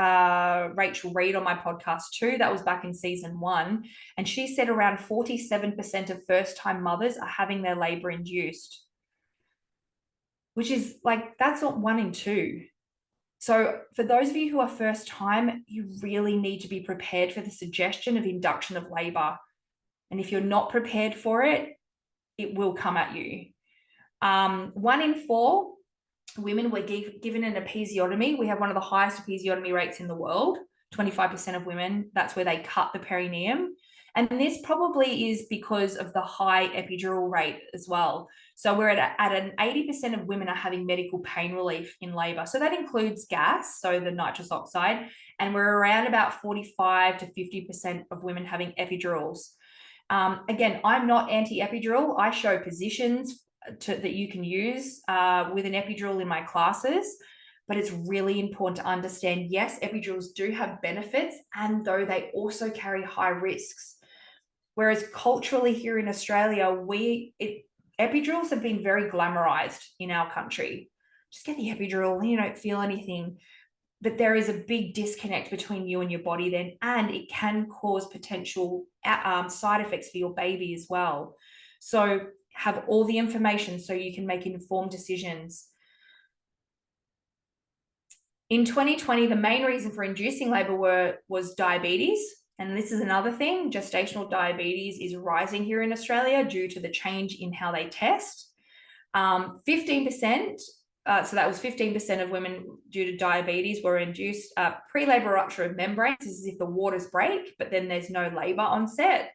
Rachel Reed on my podcast too. That was back in season 1. And she said around 47% of first-time mothers are having their labor induced, which is like, that's not 1 in 2. So for those of you who are first-time, you really need to be prepared for the suggestion of induction of labor. And if you're not prepared for it, it will come at you. 1 in 4 women were given an episiotomy. We have one of the highest episiotomy rates in the world, 25% of women. That's where they cut the perineum. And this probably is because of the high epidural rate as well. So we're at an 80% of women are having medical pain relief in labor. So that includes gas, so the nitrous oxide, and we're around about 45 to 50% of women having epidurals. Again, I'm not anti-epidural. I show positions that you can use with an epidural in my classes, but it's really important to understand, yes, epidurals do have benefits, and though they also carry high risks. Whereas culturally here in Australia, epidurals have been very glamorized in our country. Just get the epidural and you don't feel anything. But there is a big disconnect between you and your body then, and it can cause potential side effects for your baby as well. So have all the information so you can make informed decisions. In 2020, the main reason for inducing labor was diabetes. And this is another thing, gestational diabetes is rising here in Australia due to the change in how they test. 15%, so that was 15% of women due to diabetes were induced pre-labor rupture of membranes. This is if the waters break, but then there's no labor onset,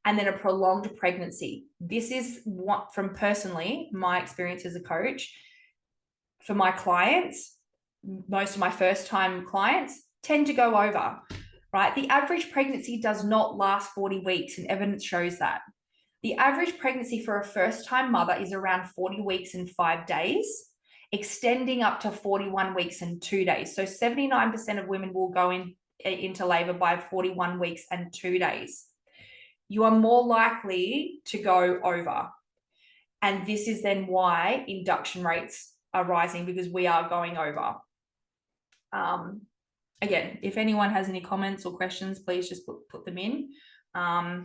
and then a prolonged pregnancy. This is what, from personally, my experience as a coach, for my clients, most of my first-time clients tend to go over, right? The average pregnancy does not last 40 weeks, and evidence shows that. The average pregnancy for a first-time mother is around 40 weeks and 5 days, extending up to 41 weeks and 2 days. So 79% of women will go into labor by 41 weeks and 2 days. You are more likely to go over. And this is then why induction rates are rising, because we are going over. Again, if anyone has any comments or questions, please just put them in. I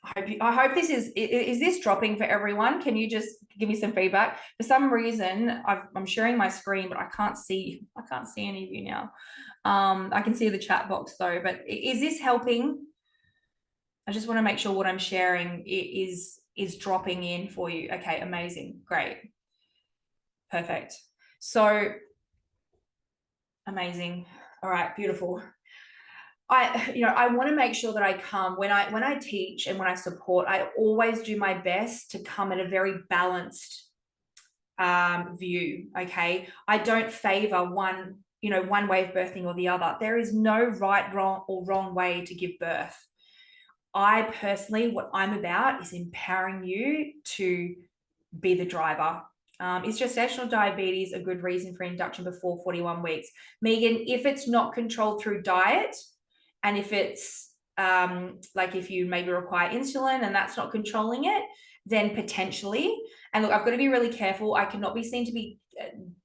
hope this is this dropping for everyone? Can you just give me some feedback? For some reason, I'm sharing my screen, but I can't see any of you now. I can see the chat box though, but is this helping? I just want to make sure what I'm sharing is dropping in for you. Okay, amazing, great, perfect. So amazing. All right, beautiful. I want to make sure that I come when I teach and when I support, I always do my best to come at a very balanced view. Okay, I don't favor one way of birthing or the other. There is no right, wrong way to give birth. I personally, what I'm about is empowering you to be the driver. Is gestational diabetes a good reason for induction before 41 weeks? Megan, if it's not controlled through diet, and if it's like if you maybe require insulin and that's not controlling it, then potentially. And look, I've got to be really careful. I cannot be seen to be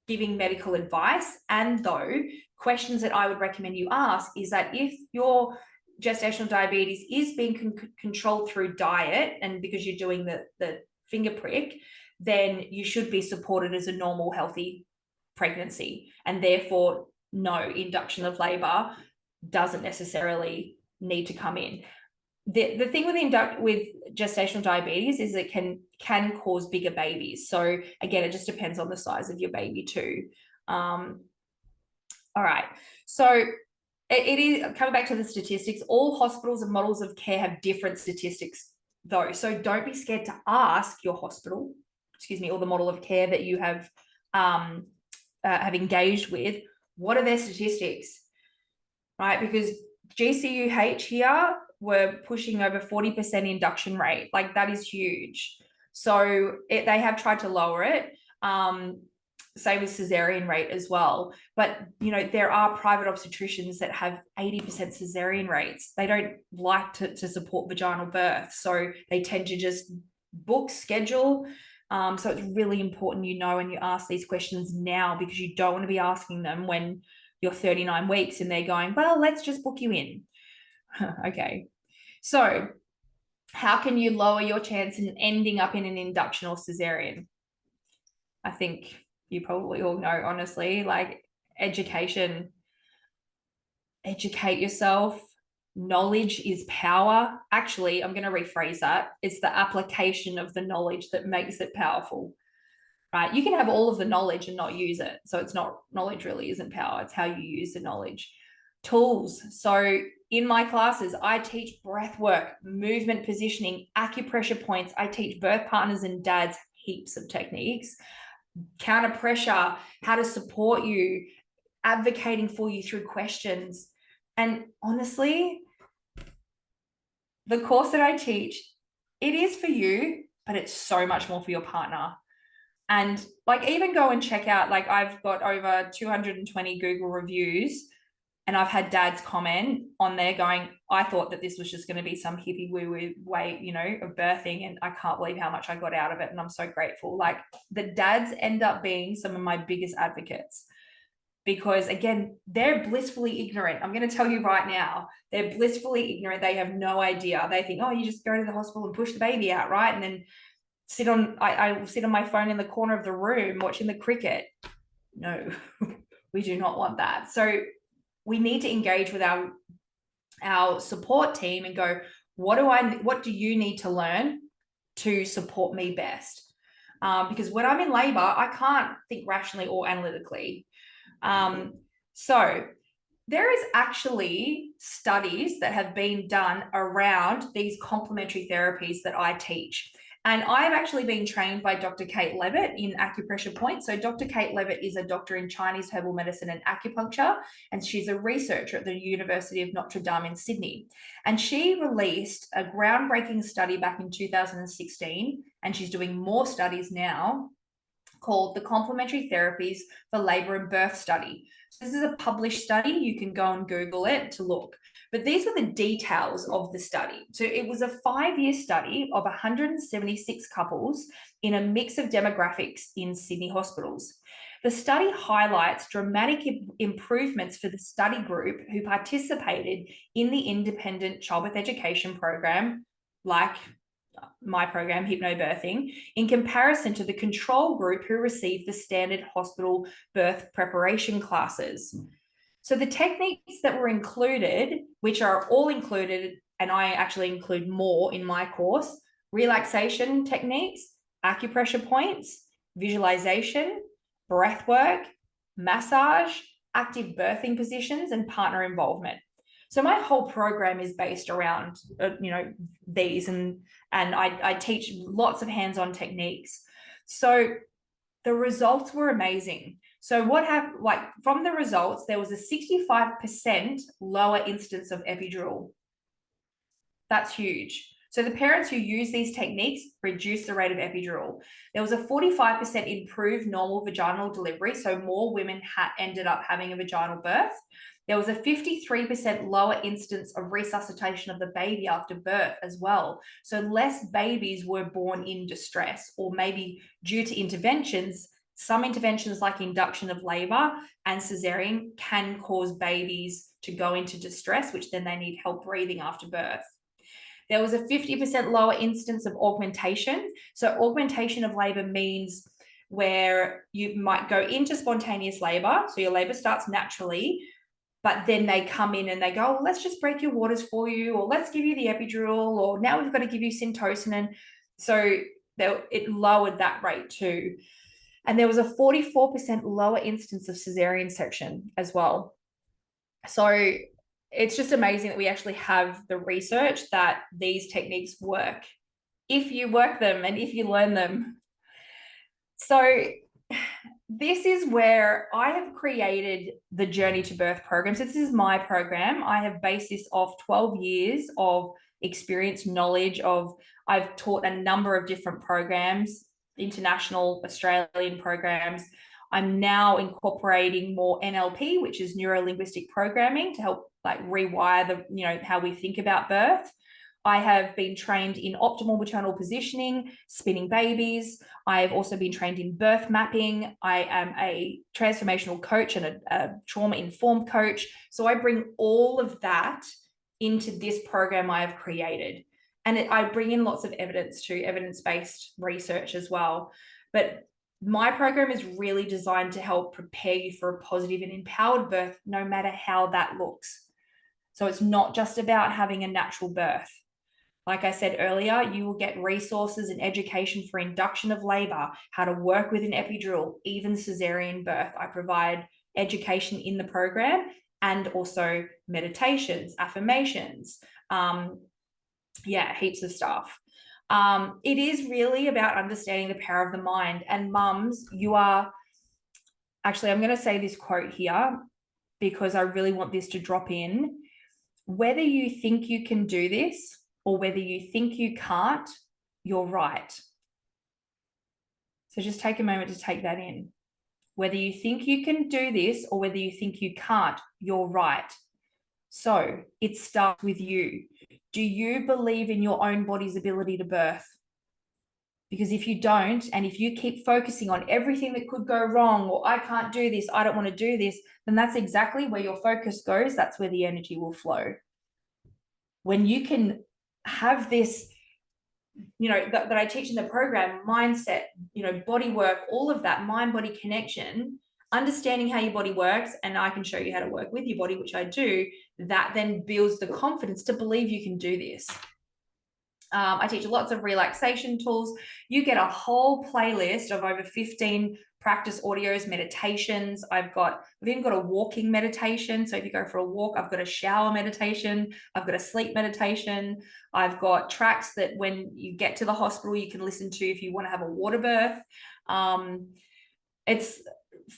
giving medical advice. And though, questions that I would recommend you ask is that if your gestational diabetes is being controlled through diet, and because you're doing the finger prick, then you should be supported as a normal, healthy pregnancy. And therefore, no, induction of labor doesn't necessarily need to come in. the thing with gestational diabetes is it can cause bigger babies. So again, it just depends on the size of your baby too. All right. So it is coming back to the statistics. All hospitals and models of care have different statistics though. So don't be scared to ask your hospital, or the model of care that you have engaged with, what are their statistics, right? Because GCUH here were pushing over 40% induction rate. Like, that is huge. So they have tried to lower it. Same with cesarean rate as well. But, there are private obstetricians that have 80% cesarean rates. They don't like to support vaginal birth. So they tend to just book, schedule. So it's really important, and you ask these questions now, because you don't want to be asking them when you're 39 weeks and they're going, well, let's just book you in. Okay. So how can you lower your chance in ending up in an induction or cesarean? I think you probably all know, honestly, like education. Educate yourself. Knowledge is power. Actually, I'm going to rephrase that. It's the application of the knowledge that makes it powerful. Right? You can have all of the knowledge and not use it. So it's not, knowledge really isn't power. It's how you use the knowledge. Tools. So in my classes, I teach breath work, movement positioning, acupressure points. I teach birth partners and dads heaps of techniques, counter pressure, how to support you, advocating for you through questions. And honestly, the course that I teach, it is for you, but it's so much more for your partner. And like, even go and check out, like, I've got over 220 Google reviews, and I've had dads comment on there going, I thought that this was just going to be some hippie woo-woo way, of birthing, and I can't believe how much I got out of it. And I'm so grateful. Like, the dads end up being some of my biggest advocates, because again, they're blissfully ignorant. I'm going to tell you right now, they're blissfully ignorant. They have no idea. They think, oh, you just go to the hospital and push the baby out, right? And then I will sit on my phone in the corner of the room watching the cricket. No, we do not want that. So we need to engage with our support team and go, what do you need to learn to support me best? Because when I'm in labor, I can't think rationally or analytically. So there is actually studies that have been done around these complementary therapies that I teach. And I've actually been trained by Dr. Kate Levitt in acupressure points. So Dr. Kate Levitt is a doctor in Chinese herbal medicine and acupuncture, and she's a researcher at the University of Notre Dame in Sydney. And she released a groundbreaking study back in 2016, and she's doing more studies now, called the Complementary Therapies for Labor and Birth Study. This is a published study. You can go and Google it to look. But these were the details of the study. So it was a 5-year study of 176 couples in a mix of demographics in Sydney hospitals. The study highlights dramatic improvements for the study group who participated in the independent childbirth education program, like my program, Hypnobirthing, in comparison to the control group who received the standard hospital birth preparation classes. So the techniques that were included, which are all included, and I actually include more in my course: relaxation techniques, acupressure points, visualization, breath work, massage, active birthing positions, and partner involvement. So my whole program is based around, these, and I teach lots of hands-on techniques. So the results were amazing. So what happened, like, from the results, there was a 65% lower incidence of epidural. That's huge. So the parents who use these techniques reduce the rate of epidural. There was a 45% improved normal vaginal delivery. So more women ended up having a vaginal birth. There was a 53% lower incidence of resuscitation of the baby after birth as well. So less babies were born in distress, or maybe due to interventions. Some interventions like induction of labor and cesarean can cause babies to go into distress, which then they need help breathing after birth. There was a 50% lower instance of augmentation. So augmentation of labor means where you might go into spontaneous labor. So your labor starts naturally, but then they come in and they go, well, let's just break your waters for you, or let's give you the epidural, or now we've got to give you syntocinon. So it lowered that rate too. And there was a 44% lower instance of cesarean section as well. So it's just amazing that we actually have the research that these techniques work if you work them and if you learn them. So this is where I have created the Journey to Birth program. So this is my program. I have based this off 12 years of experience, knowledge of, I've taught a number of different programs, international, Australian programs. I'm now incorporating more NLP, which is neuro-linguistic programming, to help like rewire the, how we think about birth. I have been trained in optimal maternal positioning, spinning babies. I've also been trained in birth mapping. I am a transformational coach and a trauma-informed coach. So I bring all of that into this program I have created. And I bring in lots of evidence too, evidence-based research as well. But my program is really designed to help prepare you for a positive and empowered birth, no matter how that looks. So it's not just about having a natural birth. Like I said earlier, you will get resources and education for induction of labor, how to work with an epidural, even cesarean birth. I provide education in the program, and also meditations, affirmations, heaps of stuff. It is really about understanding the power of the mind. And mums, I'm going to say this quote here because I really want this to drop in. Whether you think you can do this or whether you think you can't, you're right. So just take a moment to take that in. Whether you think you can do this or whether you think you can't, you're right. So it starts with you. Do you believe in your own body's ability to birth? Because if you don't, and if you keep focusing on everything that could go wrong, or I can't do this, I don't want to do this, then that's exactly where your focus goes. That's where the energy will flow. When you can have this, that I teach in the program, mindset, body work, all of that, mind-body connection, understanding how your body works, and I can show you how to work with your body, which I do, that then builds the confidence to believe you can do this. I teach lots of relaxation tools. You get a whole playlist of over 15 practice audios, meditations. We've even got a walking meditation. So if you go for a walk, I've got a shower meditation. I've got a sleep meditation. I've got tracks that when you get to the hospital, you can listen to if you want to have a water birth.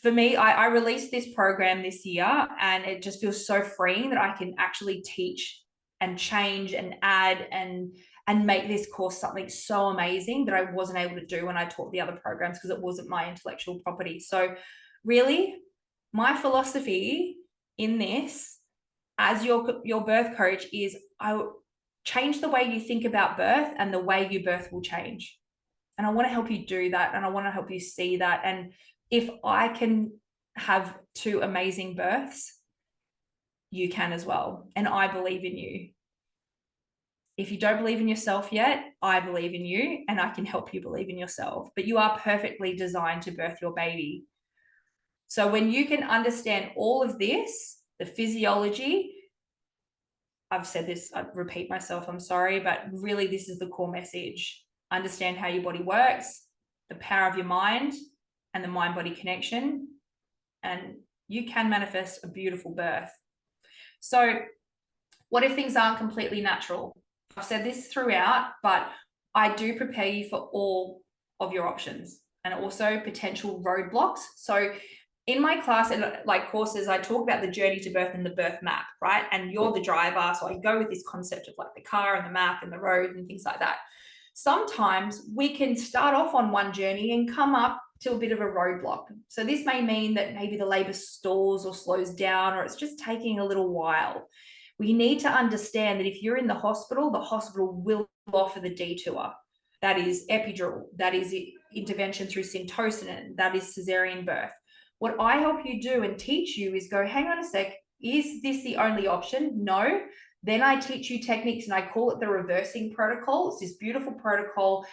For me, I released this program this year, and it just feels so freeing that I can actually teach and change and add and make this course something so amazing that I wasn't able to do when I taught the other programs because it wasn't my intellectual property. So really, my philosophy in this as your birth coach is I change the way you think about birth, and the way you birth will change. And I want to help you do that, and I want to help you see that. And if I can have 2 amazing births, you can as well. And I believe in you. If you don't believe in yourself yet, I believe in you, and I can help you believe in yourself. But you are perfectly designed to birth your baby. So when you can understand all of this, the physiology, I've said this, I repeat myself, I'm sorry, but really this is the core message. Understand how your body works, the power of your mind, and the mind-body connection, and you can manifest a beautiful birth. So what if things aren't completely natural? I've said this throughout, but I do prepare you for all of your options and also potential roadblocks. So in my class and like courses, I talk about the journey to birth and the birth map, right? And you're the driver. So I go with this concept of like the car and the map and the road and things like that. Sometimes we can start off on one journey and come up to a bit of a roadblock. So this may mean that maybe the labor stalls or slows down, or it's just taking a little while. We need to understand that if you're in the hospital will offer the detour. That is epidural, that is intervention through syntocinon, that is cesarean birth. What I help you do and teach you is go, hang on a sec, is this the only option? No. Then I teach you techniques, and I call it the reversing protocol. It's this beautiful protocol,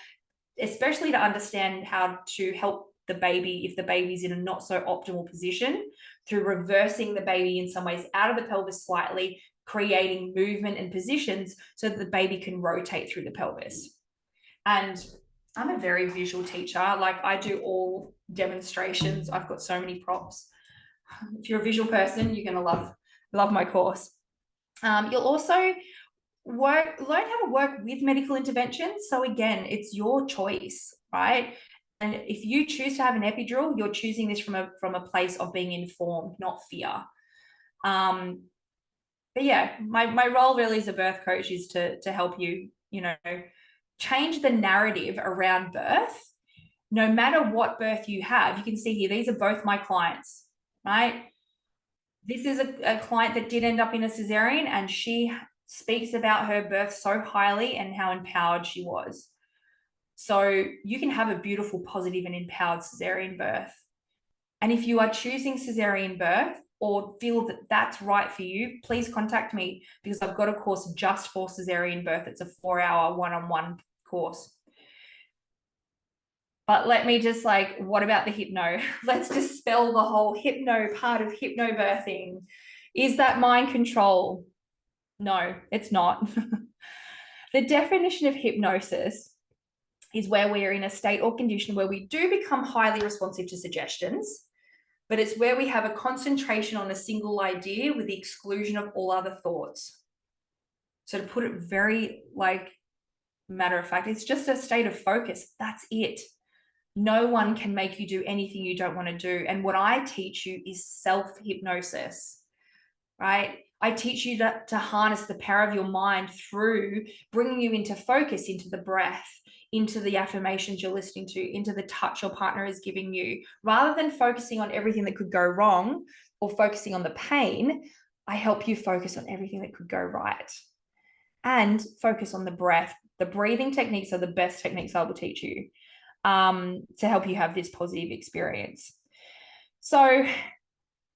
especially to understand how to help the baby if the baby's in a not so optimal position, through reversing the baby in some ways out of the pelvis slightly, creating movement and positions so that the baby can rotate through the pelvis. And I'm a very visual teacher. Like, I do all demonstrations. I've got so many props. If you're a visual person, you're going to love my course. You'll also learn how to work with medical interventions. So again, it's your choice, right? And if you choose to have an epidural, you're choosing this from a place of being informed, not fear. But yeah, my role really as a birth coach is to help you, change the narrative around birth. No matter what birth you have, you can see here, these are both my clients, right? This is a client that did end up in a cesarean, and she speaks about her birth so highly and how empowered she was. So you can have a beautiful, positive, and empowered cesarean birth. And if you are choosing cesarean birth or feel that that's right for you, please contact me, because I've got a course just for cesarean birth. It's a 4-hour one-on-one course. But let me just what about the hypno? Let's dispel the whole hypno part of hypnobirthing. Is that mind control? No, it's not. The definition of hypnosis is where we are in a state or condition where we do become highly responsive to suggestions, but it's where we have a concentration on a single idea with the exclusion of all other thoughts. So to put it very matter of fact, it's just a state of focus. That's it. No one can make you do anything you don't want to do. And what I teach you is self-hypnosis, right? I teach you to harness the power of your mind through bringing you into focus, into the breath, into the affirmations you're listening to, into the touch your partner is giving you. Rather than focusing on everything that could go wrong or focusing on the pain, I help you focus on everything that could go right and focus on the breath. The breathing techniques are the best techniques I will teach you to help you have this positive experience. So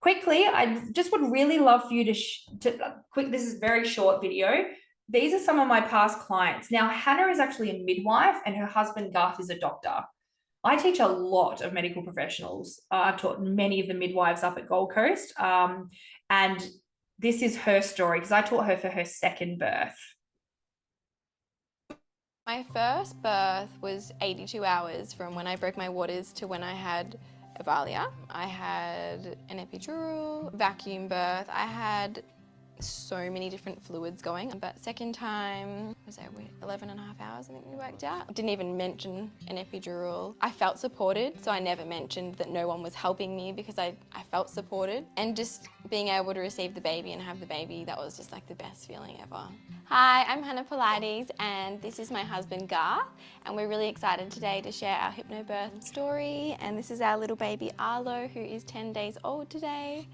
quickly, I just would really love for you this is a very short video. These are some of my past clients. Now, Hannah is actually a midwife and her husband, Garth, is a doctor. I teach a lot of medical professionals. I've taught many of the midwives up at Gold Coast. And this is her story, because I taught her for her second birth.
My first birth was 82 hours from when I broke my waters to when I had Avalia. I had an epidural, vacuum birth. I had so many different fluids going. But second time, was that 11 and a half hours, I think we worked out. Didn't even mention an epidural. I felt supported, so I never mentioned that no one was helping me, because I felt supported. And just being able to receive the baby and have the baby, that was just the best feeling ever. Hi, I'm Hannah Pilates, and this is my husband Garth, and we're really excited today to share our hypnobirth story. And this is our little baby Arlo, who is 10 days old today.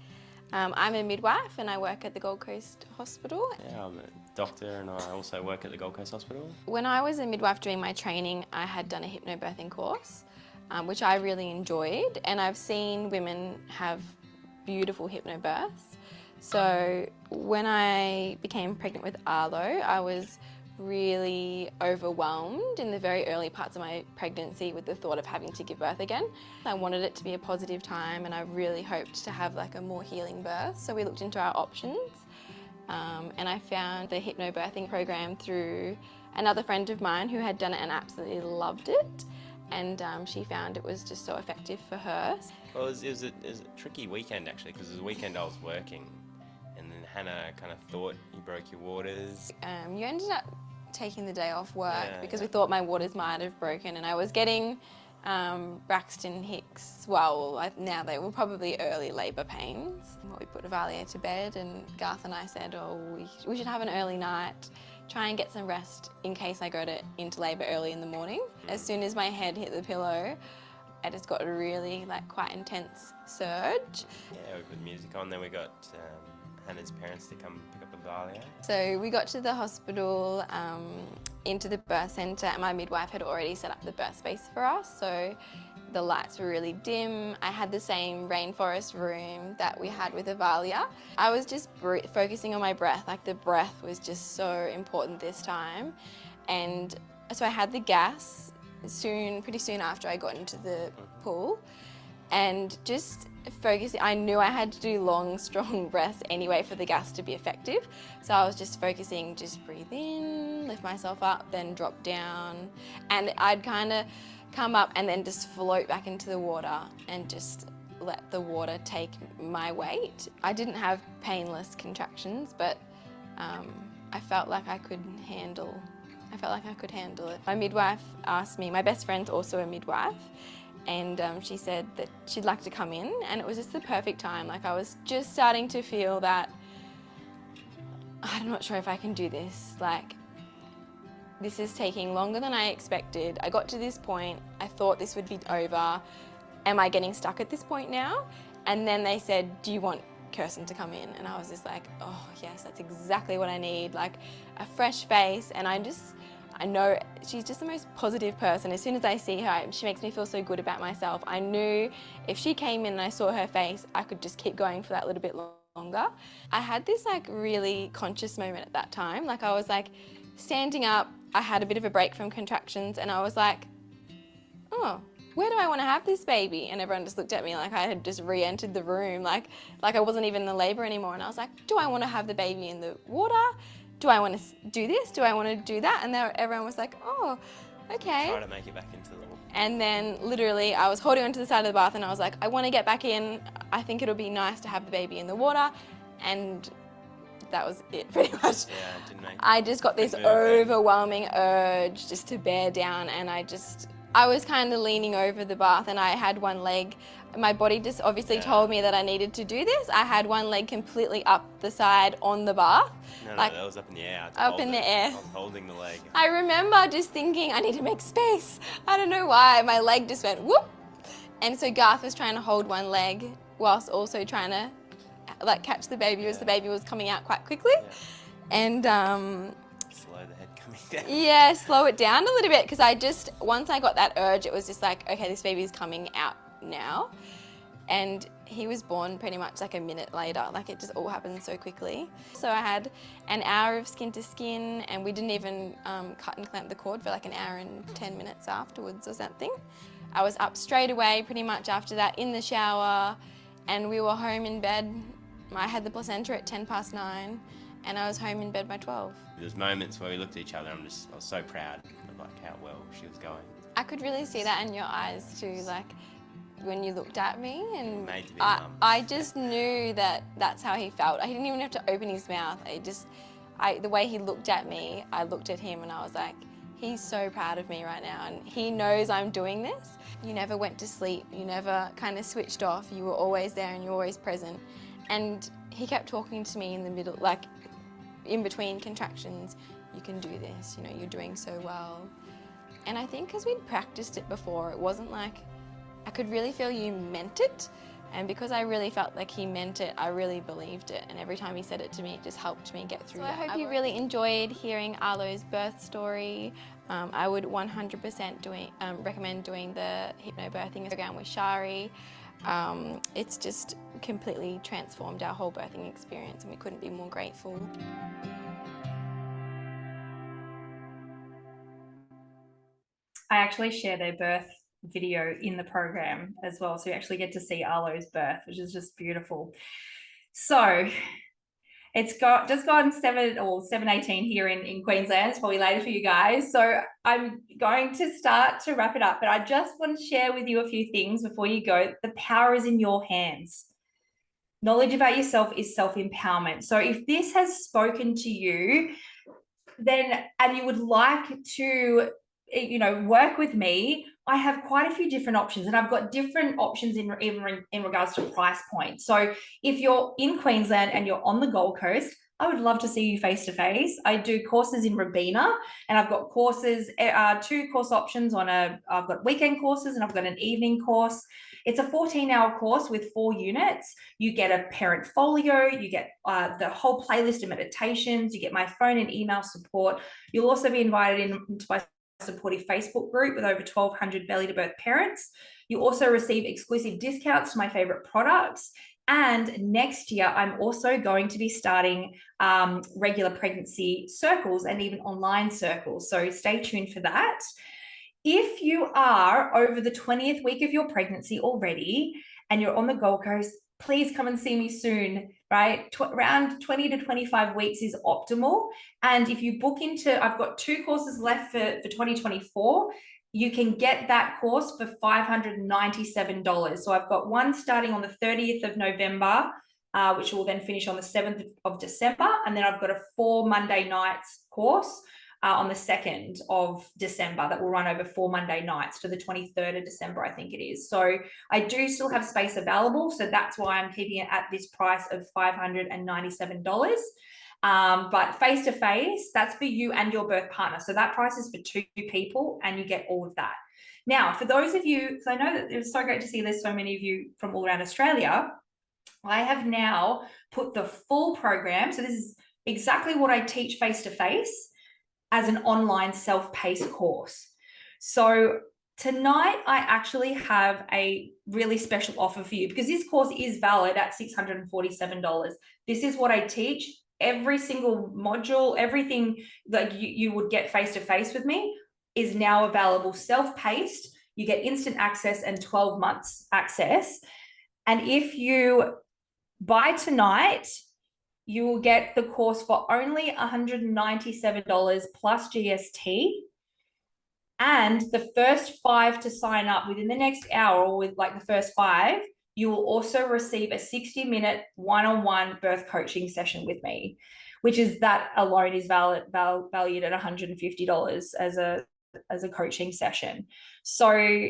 I'm a midwife and I work at the Gold Coast Hospital.
Yeah, I'm a doctor and I also work at the Gold Coast Hospital.
When I was a midwife doing my training, I had done a hypnobirthing course, which I really enjoyed, and I've seen women have beautiful hypnobirths. So when I became pregnant with Arlo, I was really overwhelmed in the very early parts of my pregnancy with the thought of having to give birth again. I wanted it to be a positive time, and I really hoped to have a more healing birth. So we looked into our options, and I found the hypnobirthing program through another friend of mine who had done it and absolutely loved it. And she found it was just so effective for her.
Well, it was a tricky weekend actually, because it was a weekend I was working, and then Hannah kind of thought you broke your waters.
You ended up taking the day off work because we thought my waters might have broken, and I was getting Braxton Hicks, now they were probably early labour pains. We put Avalia to bed, and Garth and I said, we should have an early night, try and get some rest in case I go into labour early in the morning. As soon as my head hit the pillow, I just got a really quite intense surge.
Yeah, we put music on, then we got Hannah's parents to come pick up Avalia.
So we got to the hospital, into the birth centre, and my midwife had already set up the birth space for us, so the lights were really dim. I had the same rainforest room that we had with Avalia. I was just focusing on my breath, the breath was just so important this time. And so I had the gas pretty soon after I got into the pool, and just focusing. I knew I had to do long, strong breaths anyway for the gas to be effective. So I was just focusing, just breathe in, lift myself up, then drop down. And I'd kind of come up and then just float back into the water and just let the water take my weight. I didn't have painless contractions, but I felt like I could handle it. My midwife asked me, my best friend's also a midwife, and she said that she'd like to come in, and it was just the perfect time. Like, I was just starting to feel that I'm not sure if I can do this. Like, this is taking longer than I expected. I got to this point, I thought this would be over. Am I getting stuck at this point now? And then they said, do you want Kirsten to come in? And I was just like, oh yes, that's exactly what I need. Like, a fresh face. And I know she's just the most positive person. As soon as I see her, she makes me feel so good about myself. I knew if she came in and I saw her face, I could just keep going for that little bit longer. I had this like really conscious moment at that time. Like, I was like standing up, I had a bit of a break from contractions, and I was like, oh, where do I want to have this baby? And everyone just looked at me like I had just re-entered the room, like I wasn't even in the labour anymore. And I was like, do I want to have the baby in the water? Do I want to do this? Do I want to do that? And everyone was like, oh, okay.
Try to make it back into the water.
And then literally I was holding onto the side of the bath and I was like, I want to get back in. I think it'll be nice to have the baby in the water. And that was it, pretty much.
Yeah, it didn't make
I just got this overwhelming urge just to bear down, and I was kind of leaning over the bath, and I had one leg. My body just obviously told me that I needed to do this. I had one leg completely up the side on the bath.
No,
like,
that was up in the air.
Up in the air.
I was holding the leg.
I remember just thinking, I need to make space. I don't know why. My leg just went whoop. And so Garth was trying to hold one leg whilst also trying to like catch the baby as the baby was coming out quite quickly. And
slow the head coming down.
yeah, slow it down a little bit, because once I got that urge, it was just like, okay, this baby is coming out now. And he was born pretty much like a minute later. Like, it just all happened so quickly. So I had an hour of skin to skin, and we didn't even cut and clamp the cord for like an hour and 10 minutes afterwards or something. I was up straight away pretty much after that, in the shower, and we were home in bed. I had the placenta at 9:10, and I was home in bed by 12.
There's moments where we looked at each other, I was so proud of like how well she was going.
I could really see that in your eyes too, like when you looked at me, and
Made to be a mum.
I just knew that that's how he felt. I didn't even have to open his mouth. The way he looked at me, I looked at him and I was like, he's so proud of me right now, and he knows I'm doing this. You never went to sleep, you never kind of switched off, you were always there and you were always present. And he kept talking to me in the middle, like in between contractions, you can do this, you know, you're doing so well. And I think because we'd practiced it before, it wasn't like, I could really feel you meant it. And because I really felt like he meant it, I really believed it. And every time he said it to me, it just helped me get through that. I hope you really enjoyed hearing Arlo's birth story. I would 100% recommend doing the hypnobirthing program with Shari. It's just completely transformed our whole birthing experience, and we couldn't be more grateful.
I actually share their birth video in the program as well, so you actually get to see Arlo's birth, which is just beautiful. So it's just gone 7:18 here in Queensland. It's probably later for you guys, so I'm going to start to wrap it up, but I just want to share with you a few things before you go. The power is in your hands. Knowledge about yourself is self-empowerment. So if this has spoken to you, and you would like to, you know, work with me, I have quite a few different options, and I've got different options in regards to price point. So if you're in Queensland and you're on the Gold Coast, I would love to see you face to face. I do courses in Robina, and I've got courses, 2 course options I've got weekend courses and I've got an evening course. It's a 14-hour course with 4 units. You get a parent folio, you get the whole playlist of meditations, you get my phone and email support. You'll also be invited into my supportive Facebook group with over 1,200 belly to birth parents. You also receive exclusive discounts to my favorite products. And next year, I'm also going to be starting regular pregnancy circles and even online circles. So stay tuned for that. If you are over the 20th week of your pregnancy already and you're on the Gold Coast, please come and see me soon, right? Around 20 to 25 weeks is optimal. And if you book into, I've got 2 courses left for 2024. You can get that course for $597. So I've got one starting on the 30th of November, which will then finish on the 7th of December. And then I've got a 4 Monday nights course on the 2nd of December that will run over 4 Monday nights to the 23rd of December, I think it is. So I do still have space available. So that's why I'm keeping it at this price of $597. But face-to-face, that's for you and your birth partner. So that price is for 2 people and you get all of that. Now, for those of you, because I know that it's so great to see there's so many of you from all around Australia, I have now put the full program. So this is exactly what I teach face-to-face as an online self-paced course. So tonight I actually have a really special offer for you because this course is valid at $647. This is what I teach. Every single module, everything that you would get face-to-face with me is now available self-paced. You get instant access and 12 months access. And if you buy tonight, you will get the course for only $197 plus GST. And the first 5 to sign up within the next hour, or with like the first 5, you will also receive a 60-minute one-on-one birth coaching session with me, which is that alone is valued at $150 as a coaching session. So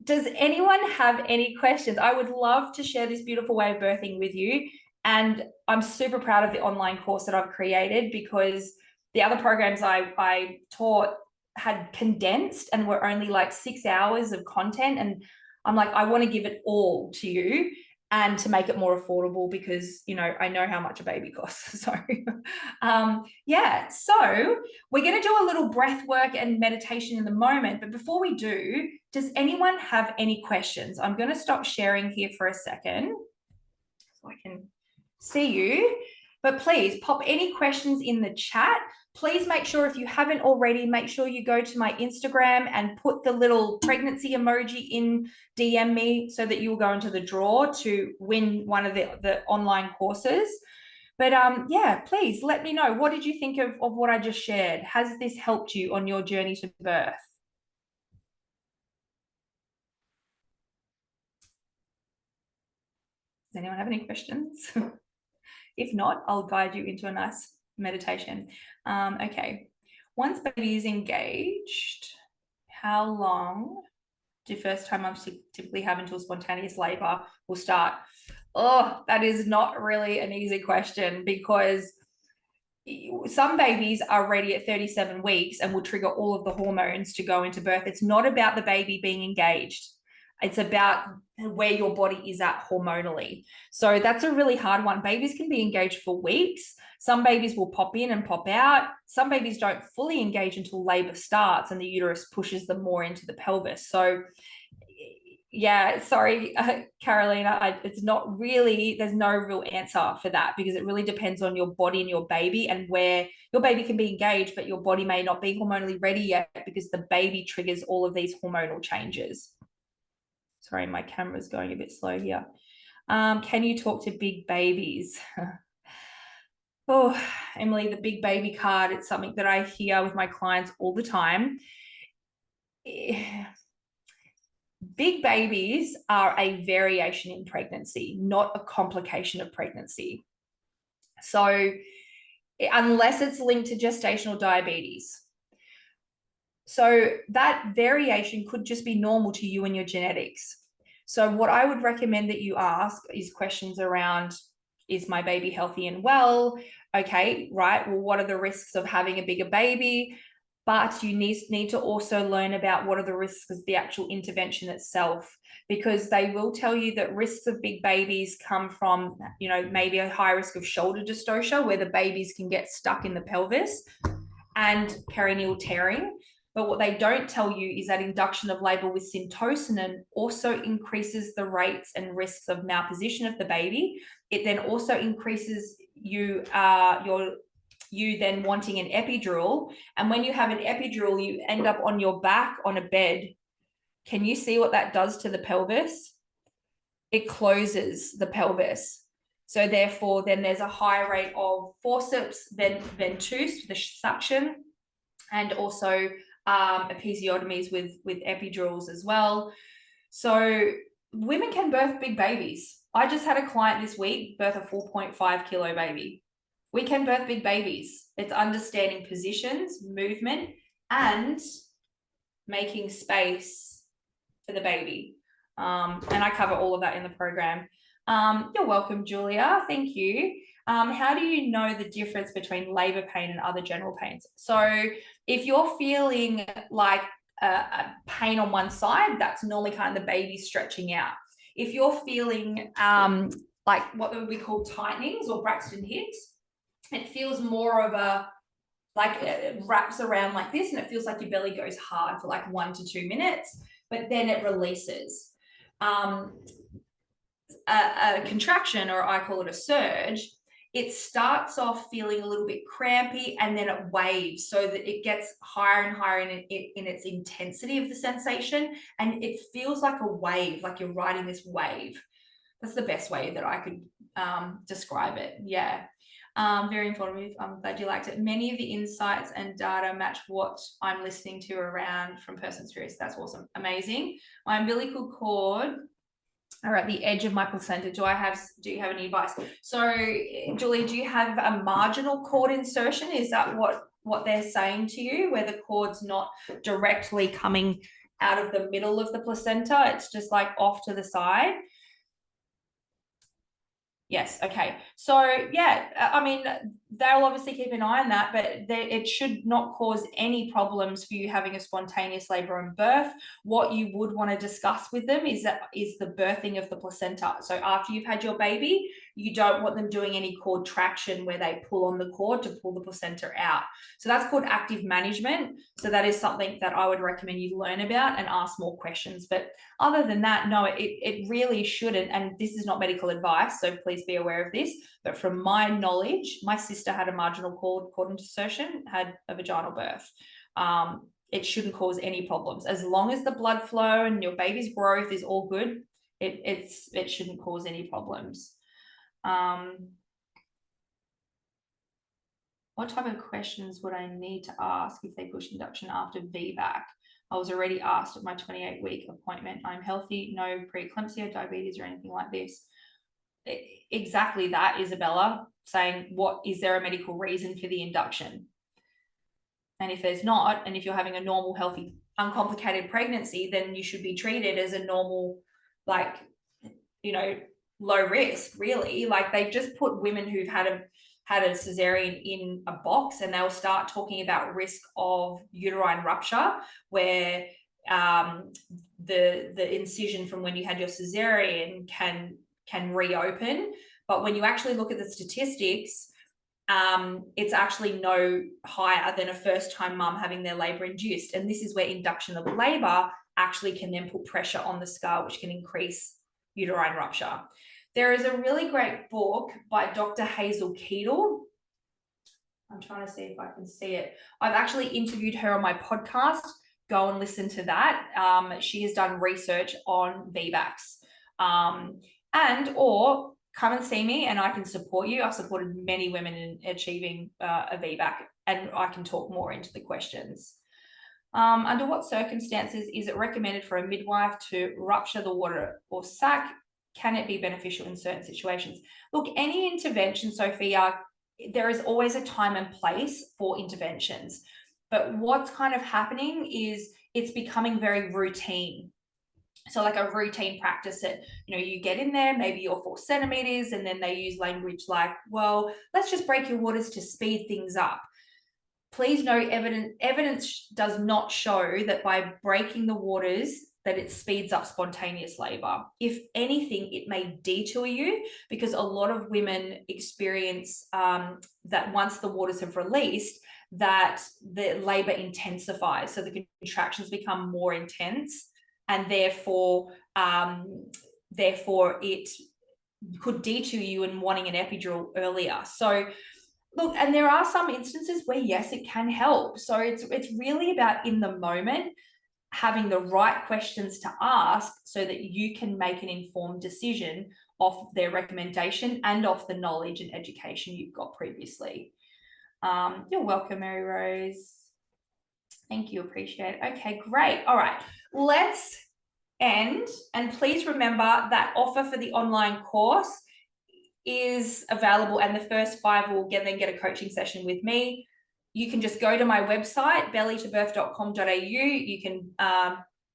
does anyone have any questions? I would love to share this beautiful way of birthing with you. And I'm super proud of the online course that I've created because the other programs I taught had condensed and were only like 6 hours of content. And I'm like, I want to give it all to you and to make it more affordable because, you know, I know how much a baby costs. So, yeah. So we're going to do a little breath work and meditation in the moment. But before we do, does anyone have any questions? I'm going to stop sharing here for a second so I can see you, but please pop any questions in the chat. Please make sure, if you haven't already, make sure you go to my Instagram and put the little pregnancy emoji in, DM me, so that you'll go into the draw to win one of the online courses. But yeah, please let me know, what did you think of what I just shared? Has this helped you on your journey to birth? Does anyone have any questions? If not, I'll guide you into a nice meditation. Okay. Once baby is engaged, how long do first time moms typically have until spontaneous labor will start? Oh, that is not really an easy question because some babies are ready at 37 weeks and will trigger all of the hormones to go into birth. It's not about the baby being engaged. It's about where your body is at hormonally. So that's a really hard one. Babies can be engaged for weeks. Some babies will pop in and pop out. Some babies don't fully engage until labor starts and the uterus pushes them more into the pelvis. So yeah, sorry, Carolina, it's not really, there's no real answer for that because it really depends on your body and your baby and where your baby can be engaged, but your body may not be hormonally ready yet because the baby triggers all of these hormonal changes. Sorry, my camera's going a bit slow here. Can you talk to big babies? Oh, Emily, the big baby card, it's something that I hear with my clients all the time. Big babies are a variation in pregnancy, not a complication of pregnancy. So unless it's linked to gestational diabetes. So that variation could just be normal to you and your genetics. So what I would recommend that you ask is questions around, is my baby healthy and well? Okay, right. Well, what are the risks of having a bigger baby? But you need to also learn about what are the risks of the actual intervention itself, because they will tell you that risks of big babies come from, you know, maybe a high risk of shoulder dystocia where the babies can get stuck in the pelvis and perineal tearing. But what they don't tell you is that induction of labor with syntocinon also increases the rates and risks of malposition of the baby. It then also increases your you then wanting an epidural. And when you have an epidural, you end up on your back on a bed. Can you see what that does to the pelvis? It closes the pelvis. So therefore, then there's a high rate of forceps, ventouse, the suction, and also episiotomies with epidurals as well. So women can birth big babies. I just had a client this week birth a 4.5 kilo baby. We can birth big babies. It's understanding positions, movement, and making space for the baby. And I cover all of that in the program. You're welcome, Julia. Thank you. How do you know the difference between labor pain and other general pains? So if you're feeling like a pain on one side, that's normally kind of the baby stretching out. If you're feeling like what we call tightenings or Braxton Hicks, it feels more of a, like it wraps around like this, and it feels like your belly goes hard for like 1 to 2 minutes, but then it releases. A contraction, or I call it a surge, it starts off feeling a little bit crampy, and then it waves so that it gets higher and higher in its intensity of the sensation, and it feels like a wave, like you're riding this wave. That's the best way that I could describe it. Yeah. Very informative. I'm glad you liked it. Many of the insights and data match what I'm listening to around from person experience. That's awesome. Amazing. My umbilical cord are at the edge of my placenta. Do you have any advice? So, Julie, do you have a marginal cord insertion? Is that what they're saying to you, where the cord's not directly coming out of the middle of the placenta? It's just like off to the side. Yes. Okay. So yeah, I mean, they'll obviously keep an eye on that, but it should not cause any problems for you having a spontaneous labor and birth. What you would want to discuss with them is the birthing of the placenta. So after you've had your baby, you don't want them doing any cord traction where they pull on the cord to pull the placenta out. So that's called active management. So that is something that I would recommend you learn about and ask more questions. But other than that, no, it really shouldn't. And this is not medical advice, so please be aware of this. But from my knowledge, my sister had a marginal cord insertion, had a vaginal birth. It shouldn't cause any problems. As long as the blood flow and your baby's growth is all good, it shouldn't cause any problems. What type of questions would I need to ask if they push induction after VBAC? I was already asked at my 28-week appointment. I'm healthy, no preeclampsia, diabetes, or anything like this. Exactly that, Isabella, saying, what is there a medical reason for the induction? And if there's not, and if you're having a normal, healthy, uncomplicated pregnancy, then you should be treated as a normal, like, low risk, really. Like, they've just put women who've had a cesarean in a box, and they'll start talking about risk of uterine rupture, where the incision from when you had your cesarean can reopen. But when you actually look at the statistics, it's actually no higher than a first-time mum having their labor induced. And this is where induction of labor actually can then put pressure on the scar, which can increase uterine rupture. There is a really great book by Dr. Hazel Keatle. I'm trying to see if I can see it. I've actually interviewed her on my podcast. Go and listen to that. She has done research on VBACs. Or come and see me and I can support you. I've supported many women in achieving a VBAC, and I can talk more into the questions. Under what circumstances is it recommended for a midwife to rupture the water or sac? Can it be beneficial in certain situations? Look, any intervention, Sophia, there is always a time and place for interventions. But what's kind of happening is it's becoming very routine. So like a routine practice that, you get in there, maybe you're 4 centimeters, and then they use language like, well, let's just break your waters to speed things up. Please note, evidence does not show that by breaking the waters that it speeds up spontaneous labor. If anything, it may detour you, because a lot of women experience that once the waters have released, that the labor intensifies. So the contractions become more intense, and therefore it could detour you in wanting an epidural earlier. So Look, and there are some instances where yes, it can help. So it's really about in the moment having the right questions to ask so that you can make an informed decision off their recommendation and off the knowledge and education you've got previously. You're welcome, Mary Rose. Thank you, appreciate it. Okay, great. All right, let's end. And please remember that offer for the online course is available, and the first 5 will then get a coaching session with me. You can just go to my website, bellytobirth.com.au. You can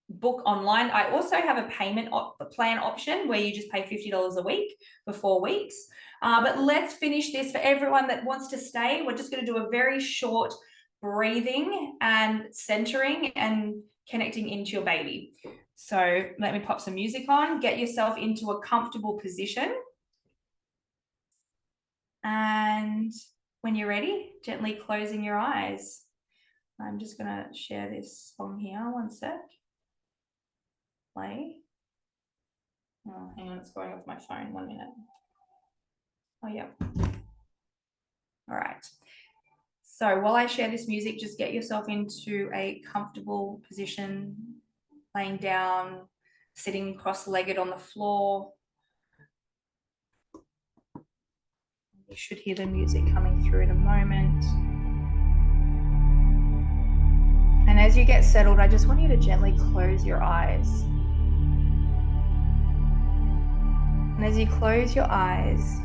book online. I also have a payment plan option where you just pay $50 a week for 4 weeks. But let's finish this. For everyone that wants to stay, we're just going to do a very short breathing and centering and connecting into your baby. So let me pop some music on. Get yourself into a comfortable position. And when you're ready, gently closing your eyes. I'm just going to share this song here. One sec. Play. Oh, hang on, it's going off my phone. 1 minute. Oh, yeah. All right. So while I share this music, just get yourself into a comfortable position, laying down, sitting cross-legged on the floor. You should hear the music coming through in a moment. And as you get settled, I just want you to gently close your eyes. And as you close your eyes,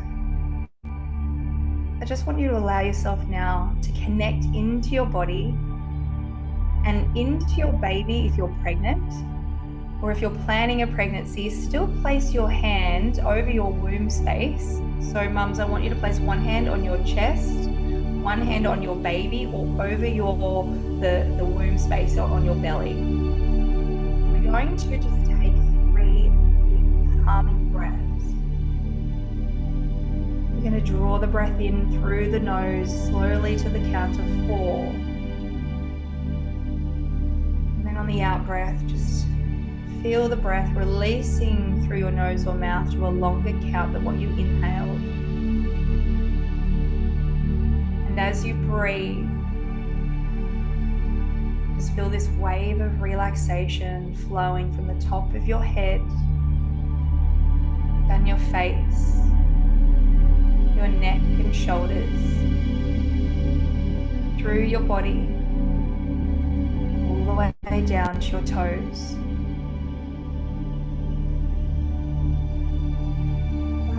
I just want you to allow yourself now to connect into your body and into your baby if you're pregnant, or if you're planning a pregnancy, still place your hand over your womb space. So mums, I want you to place one hand on your chest, one hand on your baby, or over the womb space or on your belly. We're going to just take 3 deep calming breaths. We're going to draw the breath in through the nose slowly to the count of 4. And then on the out breath, just feel the breath releasing through your nose or mouth to a longer count than what you inhaled. And as you breathe, just feel this wave of relaxation flowing from the top of your head, down your face, your neck and shoulders, through your body, all the way down to your toes.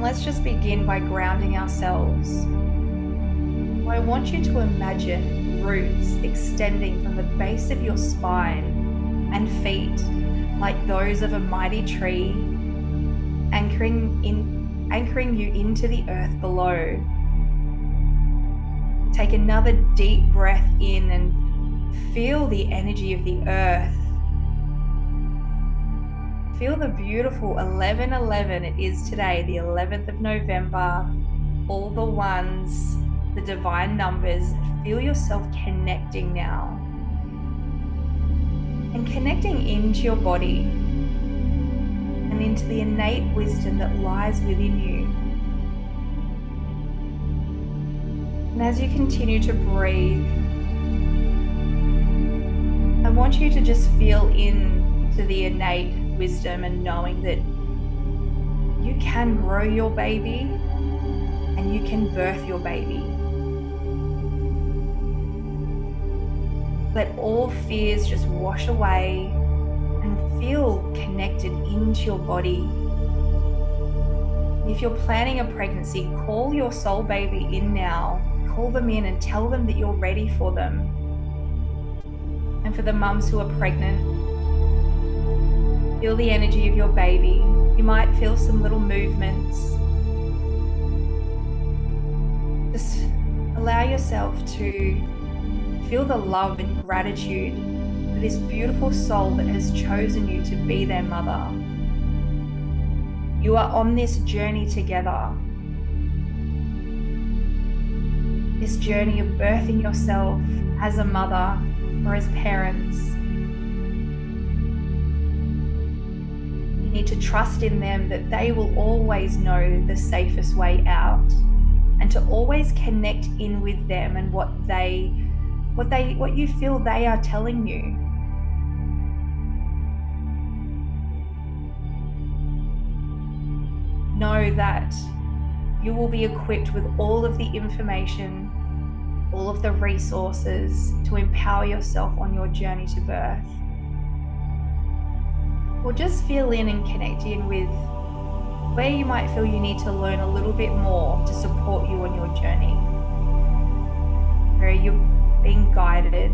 Let's just begin by grounding ourselves. I want you to imagine roots extending from the base of your spine and feet like those of a mighty tree, anchoring you into the earth below. Take another deep breath in and feel the energy of the earth. Feel the beautiful 11:11. It is today, the 11th of November. All the ones, the divine numbers. Feel yourself connecting now. And connecting into your body and into the innate wisdom that lies within you. And as you continue to breathe, I want you to just feel into the innate wisdom and knowing that you can grow your baby and you can birth your baby. Let all fears just wash away and feel connected into your body. If you're planning a pregnancy, call your soul baby in now. Call them in and tell them that you're ready for them. And for the mums who are pregnant, feel the energy of your baby. You might feel some little movements. Just allow yourself to feel the love and gratitude for this beautiful soul that has chosen you to be their mother. You are on this journey together. This journey of birthing yourself as a mother or as parents. You need to trust in them that they will always know the safest way out and to always connect in with them and what you feel they are telling you. Know that you will be equipped with all of the information, all of the resources to empower yourself on your journey to birth. Or just feel in and connect in with where you might feel you need to learn a little bit more to support you on your journey. Where you're being guided.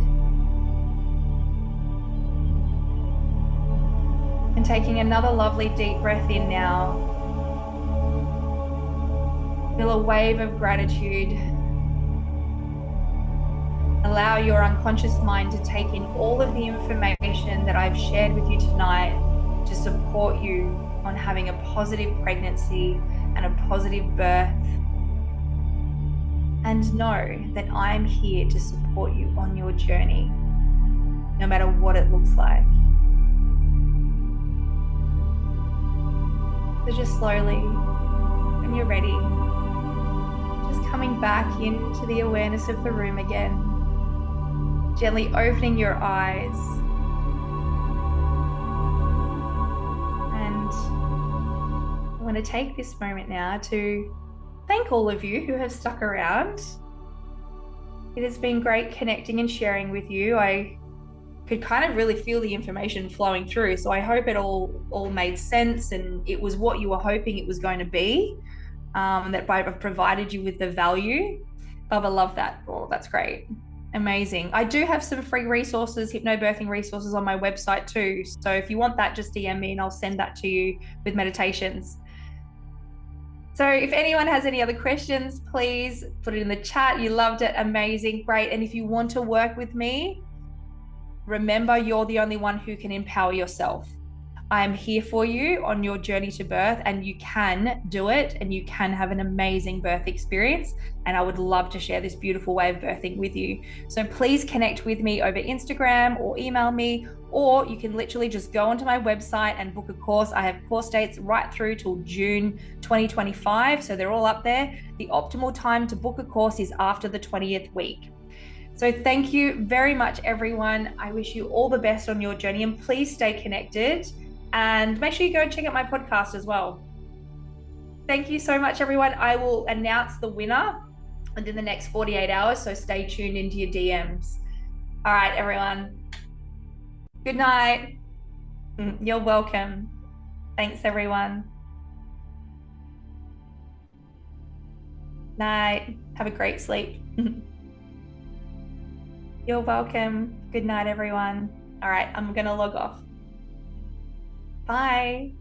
And taking another lovely deep breath in now. Feel a wave of gratitude. Allow your unconscious mind to take in all of the information that I've shared with you tonight to support you on having a positive pregnancy and a positive birth. And know that I'm here to support you on your journey, no matter what it looks like. So just slowly, when you're ready, just coming back into the awareness of the room again, gently opening your eyes. And I want to take this moment now to thank all of you who have stuck around. It has been great connecting and sharing with you. I could kind of really feel the information flowing through, so I hope it all made sense and it was what you were hoping it was going to be. That I've provided you with the value. Bubba, love that. Oh, that's great. Amazing. I do have some free resources, hypnobirthing resources on my website too. So if you want that, just DM me and I'll send that to you with meditations. So if anyone has any other questions, please put it in the chat. You loved it. Amazing. Great. And if you want to work with me, remember you're the only one who can empower yourself. I am here for you on your journey to birth, and you can do it and you can have an amazing birth experience. And I would love to share this beautiful way of birthing with you. So please connect with me over Instagram or email me, or you can literally just go onto my website and book a course. I have course dates right through till June 2025. So they're all up there. The optimal time to book a course is after the 20th week. So thank you very much, everyone. I wish you all the best on your journey, and please stay connected. And make sure you go and check out my podcast as well. Thank you so much, everyone. I will announce the winner within the next 48 hours, so stay tuned into your DMs. All right, everyone. Good night. You're welcome. Thanks, everyone. Night. Have a great sleep. You're welcome. Good night, everyone. All right, I'm going to log off. Bye.